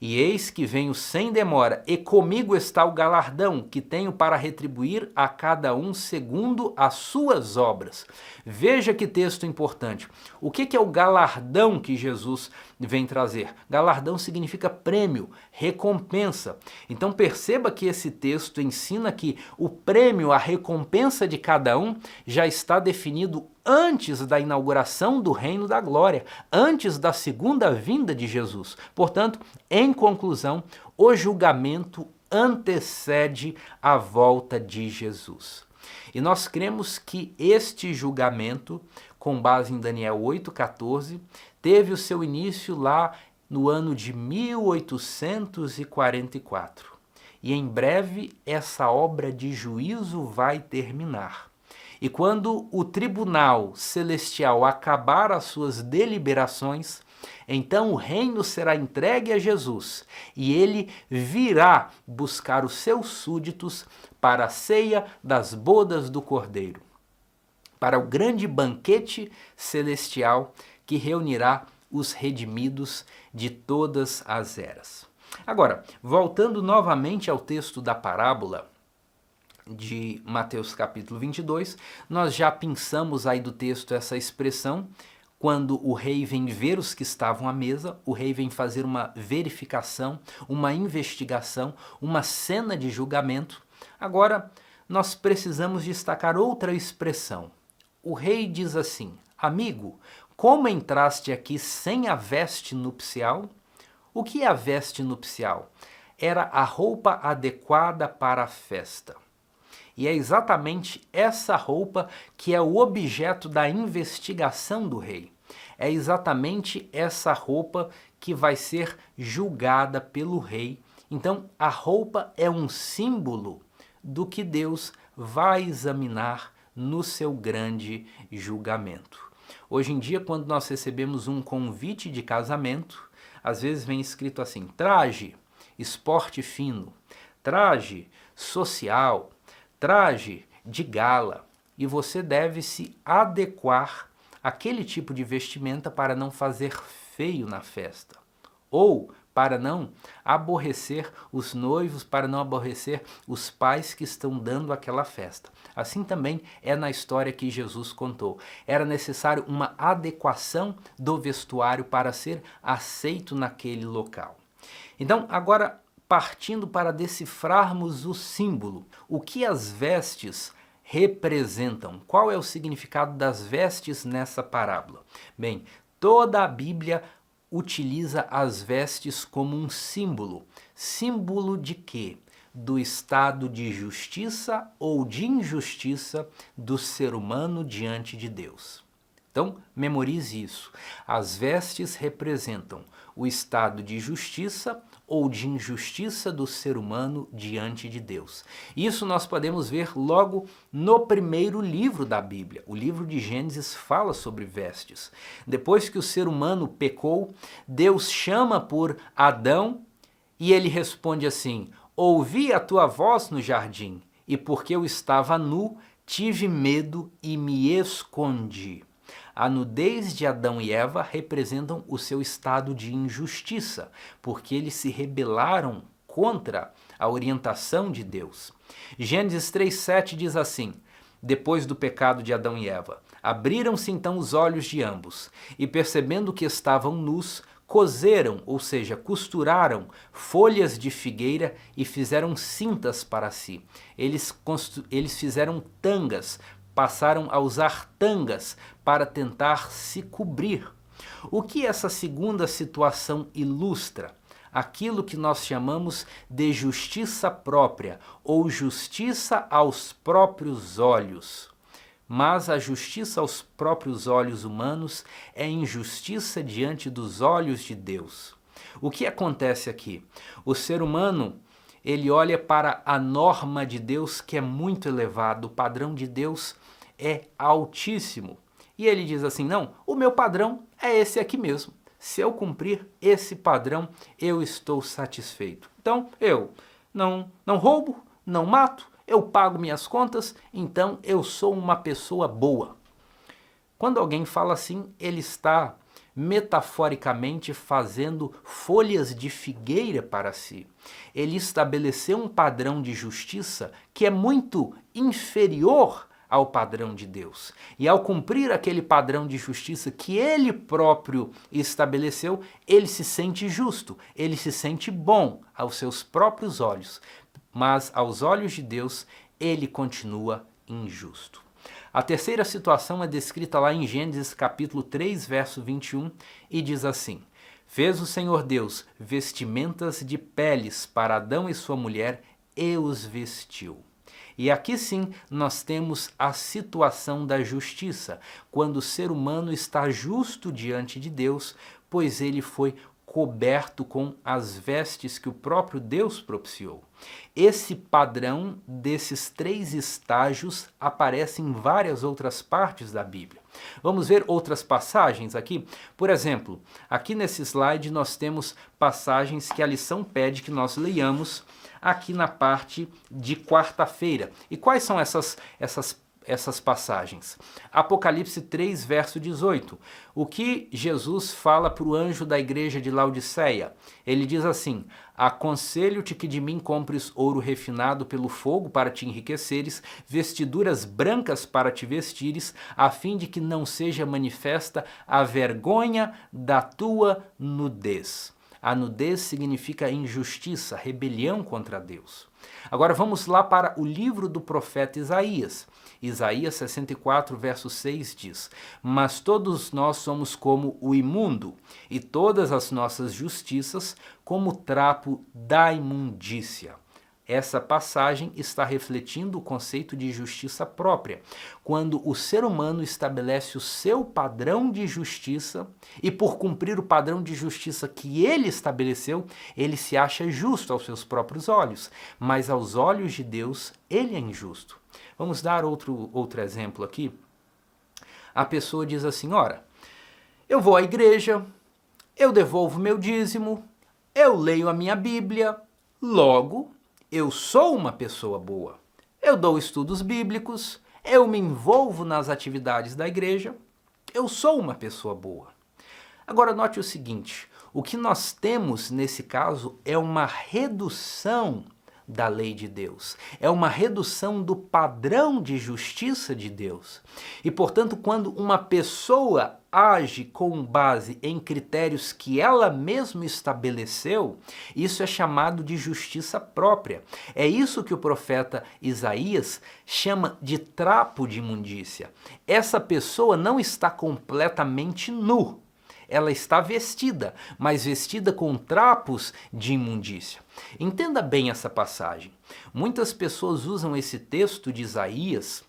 Speaker 1: "E eis que venho sem demora, e comigo está o galardão que tenho para retribuir a cada um segundo as suas obras." Veja que texto importante. O que é o galardão que Jesus vem trazer? Galardão significa prêmio, recompensa. Então perceba que esse texto ensina que o prêmio, a recompensa de cada um já está definido antes da inauguração do reino da glória, antes da segunda vinda de Jesus. Portanto, em conclusão, o julgamento antecede a volta de Jesus. E nós cremos que este julgamento, com base em Daniel 8,14, teve o seu início lá no ano de 1844. E em breve essa obra de juízo vai terminar. E quando o tribunal celestial acabar as suas deliberações, então o reino será entregue a Jesus e ele virá buscar os seus súditos para a ceia das bodas do Cordeiro, para o grande banquete celestial que reunirá os redimidos de todas as eras. Agora, voltando novamente ao texto da parábola de Mateus capítulo 22, nós já pensamos aí do texto essa expressão, quando o rei vem ver os que estavam à mesa, o rei vem fazer uma verificação, uma investigação, uma cena de julgamento. Agora, nós precisamos destacar outra expressão. O rei diz assim: "Amigo, como entraste aqui sem a veste nupcial?" O que é a veste nupcial? Era a roupa adequada para a festa. E é exatamente essa roupa que é o objeto da investigação do rei. É exatamente essa roupa que vai ser julgada pelo rei. Então, a roupa é um símbolo do que Deus vai examinar no seu grande julgamento. Hoje em dia, quando nós recebemos um convite de casamento, às vezes vem escrito assim: traje, esporte fino, traje social, traje de gala, e você deve se adequar àquele tipo de vestimenta para não fazer feio na festa, ou para não aborrecer os noivos, para não aborrecer os pais que estão dando aquela festa. Assim também é na história que Jesus contou. Era necessário uma adequação do vestuário para ser aceito naquele local. Então, agora, partindo para decifrarmos o símbolo, o que as vestes representam? Qual é o significado das vestes nessa parábola? Bem, toda a Bíblia utiliza as vestes como um símbolo. Símbolo de quê? Do estado de justiça ou de injustiça do ser humano diante de Deus. Então, memorize isso. As vestes representam o estado de justiça ou de injustiça do ser humano diante de Deus. Isso nós podemos ver logo no primeiro livro da Bíblia. O livro de Gênesis fala sobre vestes. Depois que o ser humano pecou, Deus chama por Adão e ele responde assim: "Ouvi a tua voz no jardim, e porque eu estava nu, tive medo e me escondi." A nudez de Adão e Eva representam o seu estado de injustiça, porque eles se rebelaram contra a orientação de Deus. Gênesis 3:7 diz assim: "Depois do pecado de Adão e Eva, abriram-se então os olhos de ambos, e percebendo que estavam nus, coseram, ou seja, costuraram folhas de figueira e fizeram cintas para si." Eles fizeram tangas, passaram a usar tangas para tentar se cobrir. O que essa segunda situação ilustra? aquilo que nós chamamos de justiça própria ou justiça aos próprios olhos. Mas a justiça aos próprios olhos humanos é injustiça diante dos olhos de Deus. O que acontece aqui? O ser humano, ele olha para a norma de Deus, que é muito elevado, o padrão de Deus é altíssimo. E ele diz assim, não, o meu padrão é esse aqui mesmo. Se eu cumprir esse padrão, eu estou satisfeito. Então, eu não roubo, não mato, eu pago minhas contas, então eu sou uma pessoa boa. Quando alguém fala assim, ele está metaforicamente fazendo folhas de figueira para si. Ele estabeleceu um padrão de justiça que é muito inferior ao padrão de Deus. E ao cumprir aquele padrão de justiça que ele próprio estabeleceu, ele se sente justo, ele se sente bom aos seus próprios olhos, mas aos olhos de Deus ele continua injusto. A terceira situação é descrita lá em Gênesis capítulo 3, verso 21, e diz assim: Fez o Senhor Deus vestimentas de peles para Adão e sua mulher e os vestiu. E aqui sim nós temos a situação da justiça, quando o ser humano está justo diante de Deus, pois ele foi coberto com as vestes que o próprio Deus propiciou. Esse padrão desses três estágios aparece em várias outras partes da Bíblia. Vamos ver outras passagens aqui? Por exemplo, aqui nesse slide nós temos passagens que a lição pede que nós leiamos aqui na parte de quarta-feira. E quais são essas passagens? Apocalipse 3, verso 18. O que Jesus fala para o anjo da igreja de Laodiceia? Ele diz assim: Aconselho-te que de mim compres ouro refinado pelo fogo para te enriqueceres, vestiduras brancas para te vestires, a fim de que não seja manifesta a vergonha da tua nudez. A nudez significa injustiça, rebelião contra Deus. Agora vamos lá para o livro do profeta Isaías. Isaías 64, verso 6 diz: Mas todos nós somos como o imundo, e todas as nossas justiças como o trapo da imundícia. Essa passagem está refletindo o conceito de justiça própria, quando o ser humano estabelece o seu padrão de justiça e, por cumprir o padrão de justiça que ele estabeleceu, ele se acha justo aos seus próprios olhos, mas aos olhos de Deus ele é injusto. Vamos dar outro exemplo aqui. A pessoa diz assim: ora, eu vou à igreja, eu devolvo meu dízimo, eu leio a minha Bíblia, logo eu sou uma pessoa boa. Eu dou estudos bíblicos, eu me envolvo nas atividades da igreja, eu sou uma pessoa boa. Agora note o seguinte, o que nós temos nesse caso é uma redução da lei de Deus. É uma redução do padrão de justiça de Deus. E, portanto, quando uma pessoa age com base em critérios que ela mesma estabeleceu, isso é chamado de justiça própria. É isso que o profeta Isaías chama de trapo de imundícia. Essa pessoa não está completamente nu. Ela está vestida, mas vestida com trapos de imundícia. Entenda bem essa passagem. Muitas pessoas usam esse texto de Isaías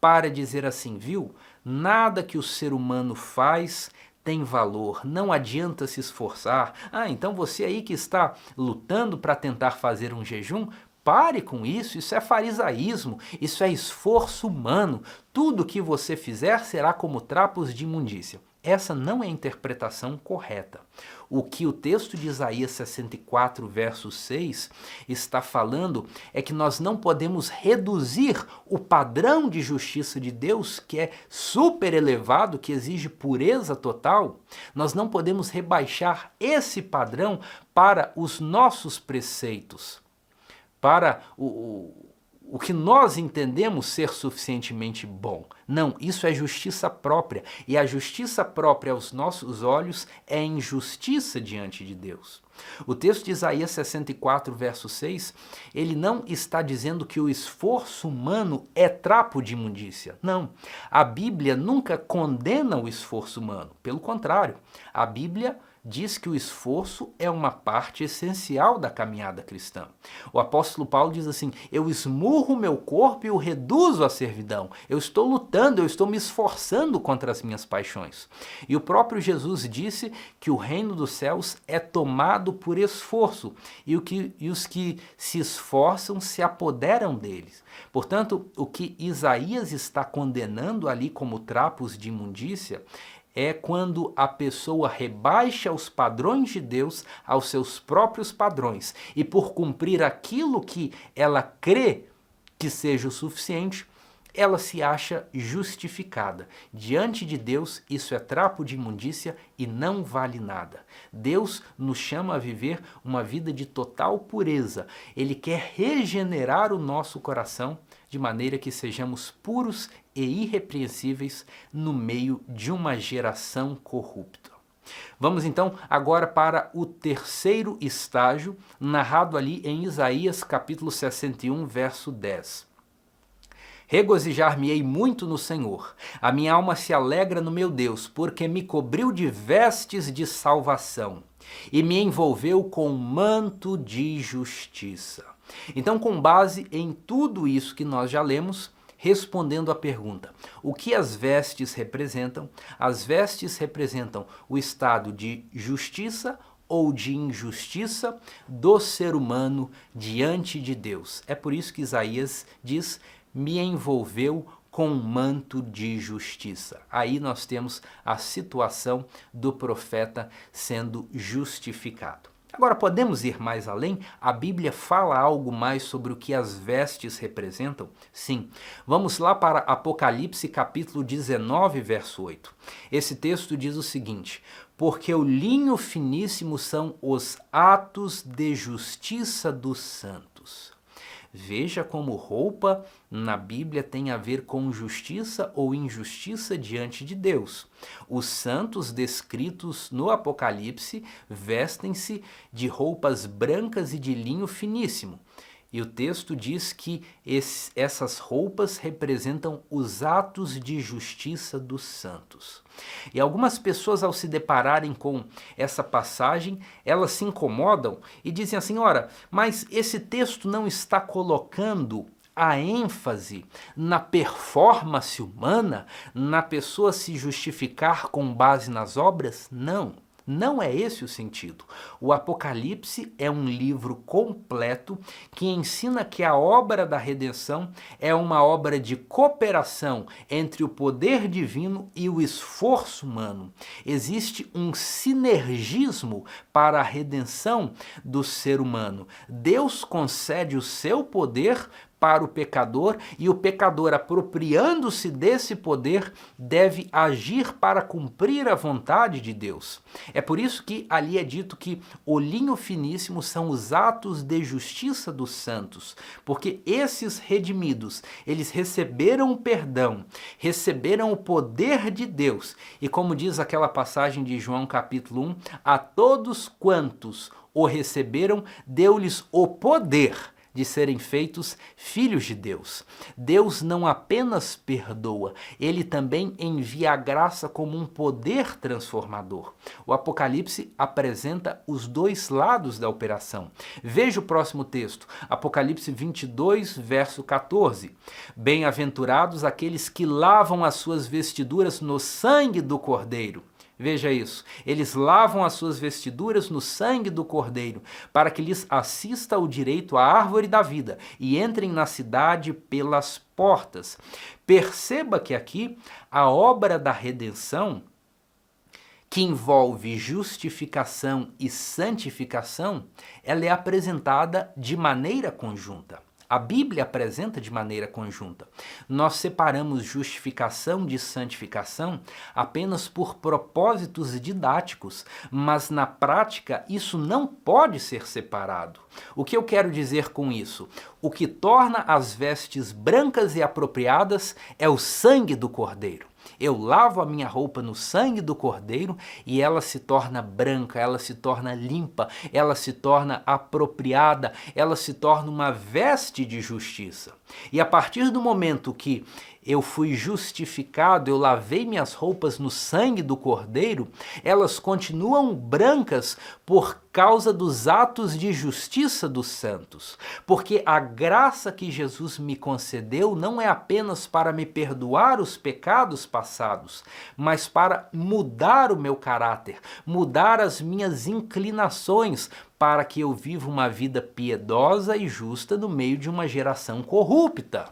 Speaker 1: para dizer assim, viu? Nada que o ser humano faz tem valor, não adianta se esforçar. Ah, então você aí que está lutando para tentar fazer um jejum, pare com isso, isso é farisaísmo, isso é esforço humano. Tudo que você fizer será como trapos de imundícia. Essa não é a interpretação correta. O que o texto de Isaías 64, verso 6, está falando é que nós não podemos reduzir o padrão de justiça de Deus, que é super elevado, que exige pureza total. Nós não podemos rebaixar esse padrão para os nossos preceitos, para o que nós entendemos ser suficientemente bom. Não, isso é justiça própria. E a justiça própria aos nossos olhos é injustiça diante de Deus. O texto de Isaías 64, verso 6, ele não está dizendo que o esforço humano é trapo de imundícia. Não. A Bíblia nunca condena o esforço humano. Pelo contrário, a Bíblia diz que o esforço é uma parte essencial da caminhada cristã. O apóstolo Paulo diz assim: eu esmurro meu corpo e o reduzo à servidão. Eu estou lutando, eu estou me esforçando contra as minhas paixões. E o próprio Jesus disse que o reino dos céus é tomado por esforço e os que se esforçam se apoderam deles. Portanto, o que Isaías está condenando ali como trapos de imundícia é quando a pessoa rebaixa os padrões de Deus aos seus próprios padrões e, por cumprir aquilo que ela crê que seja o suficiente, ela se acha justificada. Diante de Deus, isso é trapo de imundícia e não vale nada. Deus nos chama a viver uma vida de total pureza. Ele quer regenerar o nosso coração de maneira que sejamos puros e irrepreensíveis no meio de uma geração corrupta. Vamos então agora para o terceiro estágio, narrado ali em Isaías capítulo 61, verso 10. Regozijar-me-ei muito no Senhor, a minha alma se alegra no meu Deus, porque me cobriu de vestes de salvação e me envolveu com manto de justiça. Então, com base em tudo isso que nós já lemos, respondendo à pergunta, o que as vestes representam? As vestes representam o estado de justiça ou de injustiça do ser humano diante de Deus. É por isso que Isaías diz: me envolveu com um manto de justiça. Aí nós temos a situação do profeta sendo justificado. Agora, podemos ir mais além? A Bíblia fala algo mais sobre o que as vestes representam? Sim. Vamos lá para Apocalipse capítulo 19, verso 8. Esse texto diz o seguinte: porque o linho finíssimo são os atos de justiça dos santos. Veja como roupa na Bíblia tem a ver com justiça ou injustiça diante de Deus. Os santos descritos no Apocalipse vestem-se de roupas brancas e de linho finíssimo. E o texto diz que essas roupas representam os atos de justiça dos santos. E algumas pessoas, ao se depararem com essa passagem, elas se incomodam e dizem assim: ora, mas esse texto não está colocando a ênfase na performance humana, na pessoa se justificar com base nas obras? Não. Não é esse o sentido. O Apocalipse é um livro completo que ensina que a obra da redenção é uma obra de cooperação entre o poder divino e o esforço humano. Existe um sinergismo para a redenção do ser humano. Deus concede o seu poder para o pecador e o pecador, apropriando-se desse poder, deve agir para cumprir a vontade de Deus. É por isso que ali é dito que o linho finíssimo são os atos de justiça dos santos, porque esses redimidos, eles receberam o perdão, receberam o poder de Deus, e como diz aquela passagem de João capítulo 1, a todos quantos o receberam, deu-lhes o poder de serem feitos filhos de Deus. Deus não apenas perdoa, ele também envia a graça como um poder transformador. O Apocalipse apresenta os dois lados da operação. Veja o próximo texto, Apocalipse 22, verso 14. Bem-aventurados aqueles que lavam as suas vestiduras no sangue do Cordeiro. Veja isso, eles lavam as suas vestiduras no sangue do Cordeiro, para que lhes assista o direito à árvore da vida e entrem na cidade pelas portas. Perceba que aqui a obra da redenção, que envolve justificação e santificação, ela é apresentada de maneira conjunta. A Bíblia apresenta de maneira conjunta. Nós separamos justificação de santificação apenas por propósitos didáticos, mas na prática isso não pode ser separado. O que eu quero dizer com isso? O que torna as vestes brancas e apropriadas é o sangue do Cordeiro. Eu lavo a minha roupa no sangue do Cordeiro e ela se torna branca, ela se torna limpa, ela se torna apropriada, ela se torna uma veste de justiça. E a partir do momento que eu fui justificado, eu lavei minhas roupas no sangue do Cordeiro, elas continuam brancas por causa dos atos de justiça dos santos. Porque a graça que Jesus me concedeu não é apenas para me perdoar os pecados passados, mas para mudar o meu caráter, mudar as minhas inclinações, para que eu viva uma vida piedosa e justa no meio de uma geração corrupta.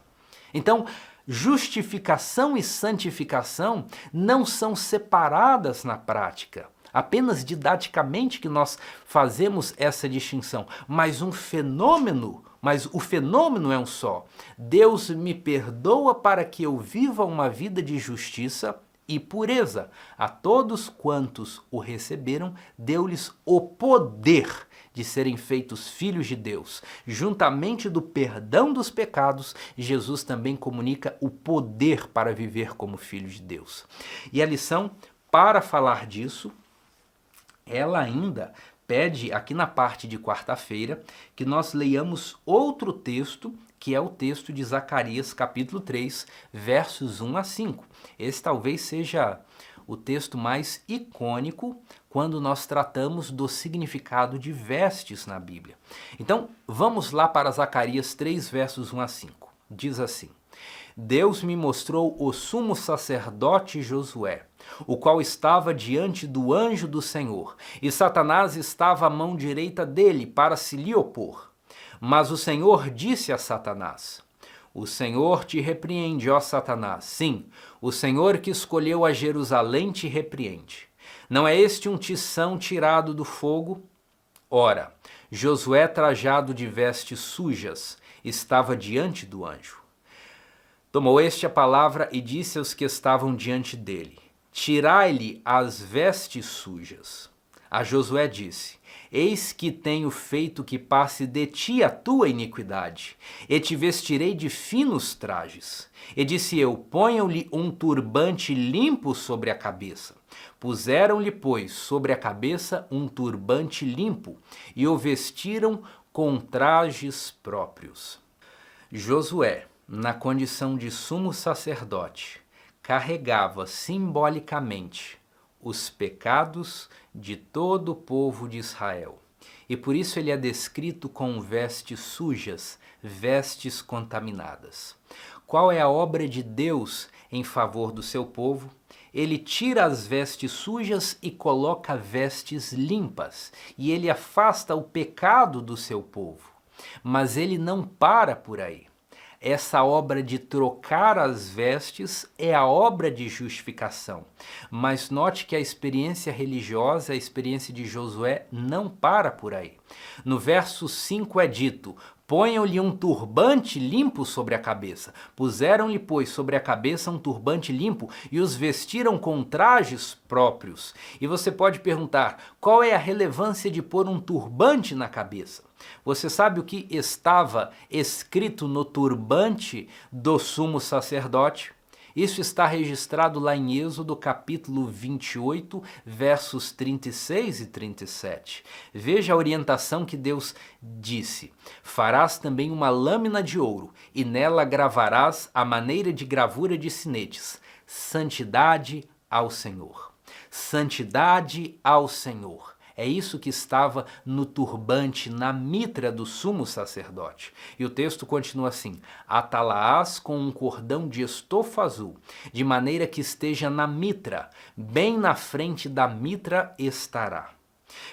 Speaker 1: Então, justificação e santificação não são separadas na prática. Apenas didaticamente que nós fazemos essa distinção, mas o fenômeno é um só. Deus me perdoa para que eu viva uma vida de justiça e pureza. A todos quantos o receberam, deu-lhes o poder de serem feitos filhos de Deus. Juntamente do perdão dos pecados, Jesus também comunica o poder para viver como filho de Deus. E a lição, para falar disso, ela ainda pede, aqui na parte de quarta-feira, que nós leiamos outro texto, que é o texto de Zacarias, capítulo 3, versos 1 a 5. Esse talvez seja o texto mais icônico quando nós tratamos do significado de vestes na Bíblia. Então, vamos lá para Zacarias 3, versos 1 a 5. Diz assim: Deus me mostrou o sumo sacerdote Josué, o qual estava diante do anjo do Senhor, e Satanás estava à mão direita dele para se lhe opor. Mas o Senhor disse a Satanás: O Senhor te repreende, ó Satanás. Sim, o Senhor que escolheu a Jerusalém te repreende. Não é este um tição tirado do fogo? Ora, Josué, trajado de vestes sujas, estava diante do anjo. Tomou este a palavra e disse aos que estavam diante dele: Tirai-lhe as vestes sujas. A Josué disse: Eis que tenho feito que passe de ti a tua iniquidade, e te vestirei de finos trajes. E disse eu: Ponham-lhe um turbante limpo sobre a cabeça. Puseram-lhe, pois, sobre a cabeça um turbante limpo, e o vestiram com trajes próprios. Josué, na condição de sumo sacerdote, carregava simbolicamente os pecados de todo o povo de Israel. E por isso ele é descrito com vestes sujas, vestes contaminadas. Qual é a obra de Deus em favor do seu povo? Ele tira as vestes sujas e coloca vestes limpas, e ele afasta o pecado do seu povo. Mas ele não para por aí. Essa obra de trocar as vestes é a obra de justificação. Mas note que a experiência religiosa, a experiência de Josué, não para por aí. No verso 5 é dito: Ponham-lhe um turbante limpo sobre a cabeça. Puseram-lhe, pois, sobre a cabeça um turbante limpo e os vestiram com trajes próprios. E você pode perguntar, qual é a relevância de pôr um turbante na cabeça? Você sabe o que estava escrito no turbante do sumo sacerdote? Isso está registrado lá em Êxodo capítulo 28, versos 36 e 37. Veja a orientação que Deus disse: Farás também uma lâmina de ouro, e nela gravarás a maneira de gravura de sinetes. Santidade ao Senhor. Santidade ao Senhor. É isso que estava no turbante, na mitra do sumo sacerdote. E o texto continua assim: Atá-la-ás com um cordão de estofa azul, de maneira que esteja na mitra, bem na frente da mitra estará.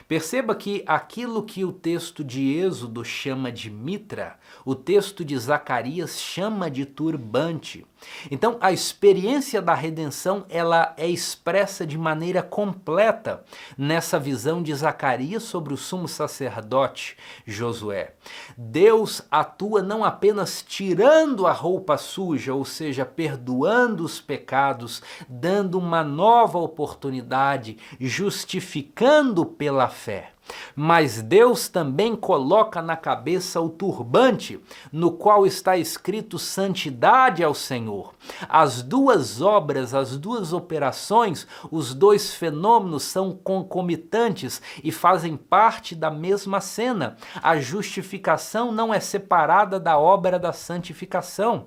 Speaker 1: Perceba que aquilo que o texto de Êxodo chama de mitra, o texto de Zacarias chama de turbante. Então, a experiência da redenção, ela é expressa de maneira completa nessa visão de Zacarias sobre o sumo sacerdote Josué. Deus atua não apenas tirando a roupa suja, ou seja, perdoando os pecados, dando uma nova oportunidade, justificando pela fé. Mas Deus também coloca na cabeça o turbante, no qual está escrito santidade ao Senhor. As duas obras, as duas operações, os dois fenômenos são concomitantes e fazem parte da mesma cena. A justificação não é separada da obra da santificação.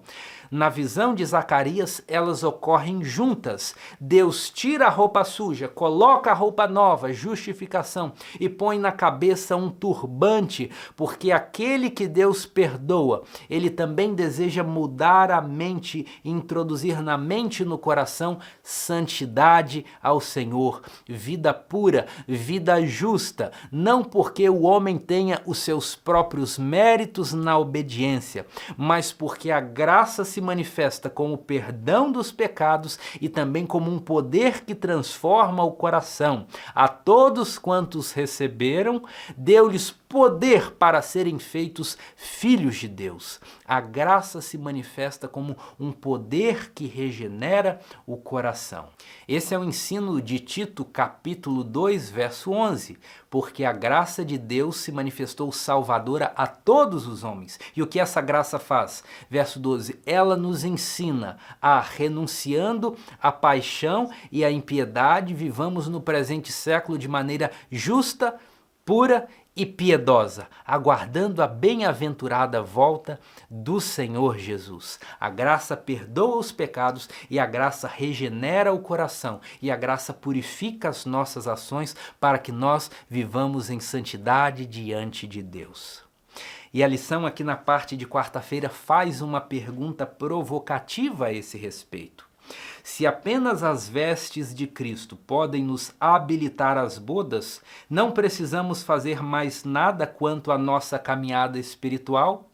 Speaker 1: Na visão de Zacarias, elas ocorrem juntas. Deus tira a roupa suja, coloca a roupa nova, justificação, e põe na cabeça um turbante, porque aquele que Deus perdoa, ele também deseja mudar a mente, introduzir na mente e no coração santidade ao Senhor, vida pura, vida justa, não porque o homem tenha os seus próprios méritos na obediência, mas porque a graça se manifesta como o perdão dos pecados e também como um poder que transforma o coração. A todos quantos receberam, deu-lhes poder para serem feitos filhos de Deus. A graça se manifesta como um poder que regenera o coração. Esse é o ensino de Tito, capítulo 2, verso 11, porque a graça de Deus se manifestou salvadora a todos os homens. E o que essa graça faz? Verso 12, ela nos ensina a, renunciando à paixão e à impiedade, vivamos no presente século de maneira justa, pura e piedosa, aguardando a bem-aventurada volta do Senhor Jesus. A graça perdoa os pecados e a graça regenera o coração e a graça purifica as nossas ações para que nós vivamos em santidade diante de Deus. E a lição aqui na parte de quarta-feira faz uma pergunta provocativa a esse respeito. Se apenas as vestes de Cristo podem nos habilitar às bodas, não precisamos fazer mais nada quanto à nossa caminhada espiritual?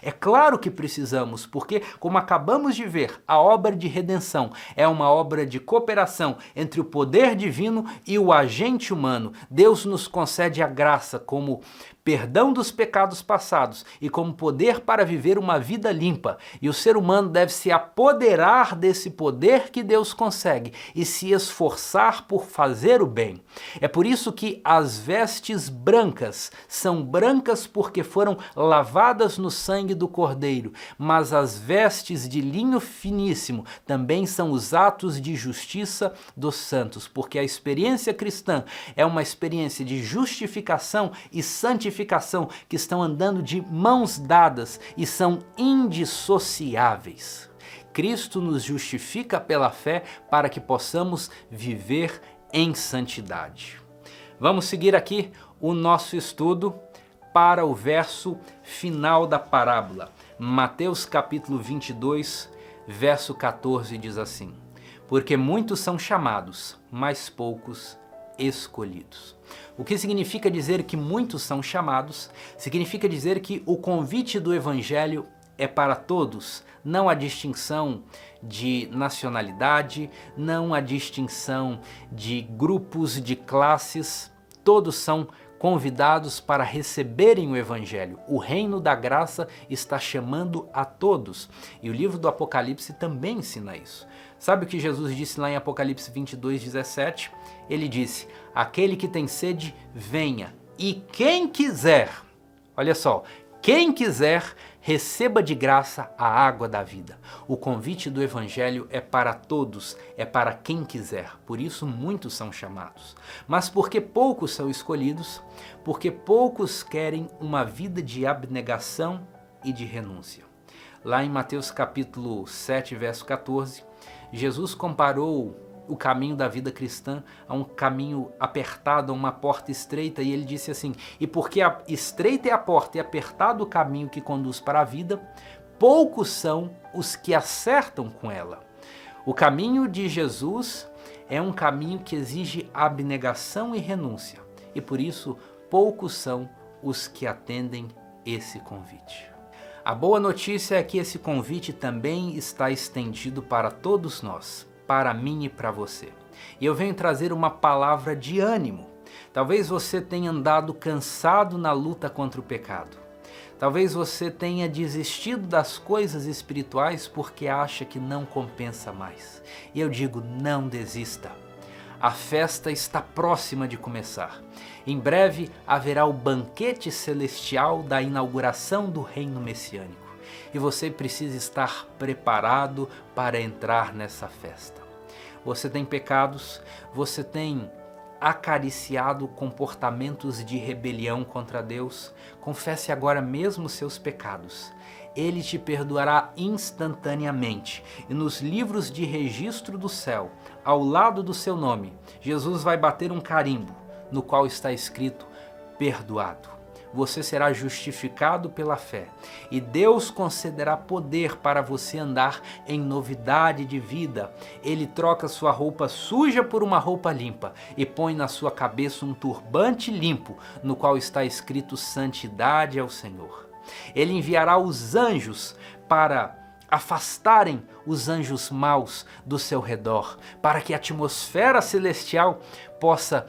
Speaker 1: É claro que precisamos, porque, como acabamos de ver, a obra de redenção é uma obra de cooperação entre o poder divino e o agente humano. Deus nos concede a graça como perdão dos pecados passados e como poder para viver uma vida limpa. E o ser humano deve se apoderar desse poder que Deus consegue e se esforçar por fazer o bem. É por isso que as vestes brancas são brancas porque foram lavadas no sangue do Cordeiro, mas as vestes de linho finíssimo também são os atos de justiça dos santos, porque a experiência cristã é uma experiência de justificação e santificação que estão andando de mãos dadas e são indissociáveis. Cristo nos justifica pela fé para que possamos viver em santidade. Vamos seguir aqui o nosso estudo para o verso final da parábola. Mateus capítulo 22, verso 14 diz assim: porque muitos são chamados, mas poucos escolhidos. O que significa dizer que muitos são chamados? Significa dizer que o convite do Evangelho é para todos, não há distinção de nacionalidade, não há distinção de grupos, de classes, todos são convidados para receberem o Evangelho. O reino da graça está chamando a todos. E o livro do Apocalipse também ensina isso. Sabe o que Jesus disse lá em Apocalipse 22, 17? Ele disse: aquele que tem sede, venha. E quem quiser, olha só, quem quiser, receba de graça a água da vida. O convite do Evangelho é para todos, é para quem quiser. Por isso muitos são chamados. Mas porque poucos são escolhidos, porque poucos querem uma vida de abnegação e de renúncia. Lá em Mateus capítulo 7, verso 14, Jesus comparou o caminho da vida cristã a um caminho apertado, a uma porta estreita, e ele disse assim: e porque estreita é a porta e apertado o caminho que conduz para a vida, poucos são os que acertam com ela. O caminho de Jesus é um caminho que exige abnegação e renúncia, e por isso poucos são os que atendem esse convite. A boa notícia é que esse convite também está estendido para todos nós, para mim e para você. E eu venho trazer uma palavra de ânimo. Talvez você tenha andado cansado na luta contra o pecado. Talvez você tenha desistido das coisas espirituais porque acha que não compensa mais. E eu digo, não desista. A festa está próxima de começar. Em breve haverá o banquete celestial da inauguração do reino messiânico. E você precisa estar preparado para entrar nessa festa. Você tem pecados, você tem acariciado comportamentos de rebelião contra Deus. Confesse agora mesmo seus pecados. Ele te perdoará instantaneamente. E nos livros de registro do céu, ao lado do seu nome, Jesus vai bater um carimbo, no qual está escrito: perdoado. Você será justificado pela fé. E Deus concederá poder para você andar em novidade de vida. Ele troca sua roupa suja por uma roupa limpa e põe na sua cabeça um turbante limpo, no qual está escrito: santidade ao Senhor. Ele enviará os anjos para afastarem os anjos maus do seu redor, para que a atmosfera celestial possa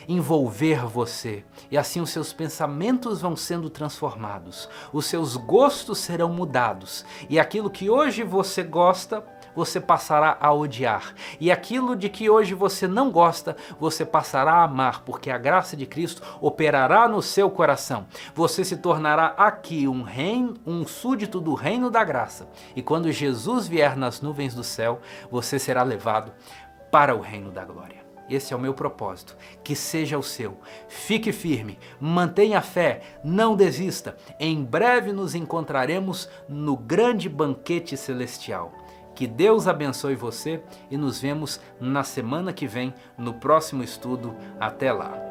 Speaker 1: envolver você. E assim os seus pensamentos vão sendo transformados, os seus gostos serão mudados, e aquilo que hoje você gosta, você passará a odiar. E aquilo de que hoje você não gosta, você passará a amar, porque a graça de Cristo operará no seu coração. Você se tornará aqui um súdito do reino da graça. E quando Jesus vier nas nuvens do céu, você será levado para o reino da glória. Esse é o meu propósito, que seja o seu. Fique firme, mantenha a fé, não desista. Em breve nos encontraremos no grande banquete celestial. Que Deus abençoe você e nos vemos na semana que vem no próximo estudo. Até lá!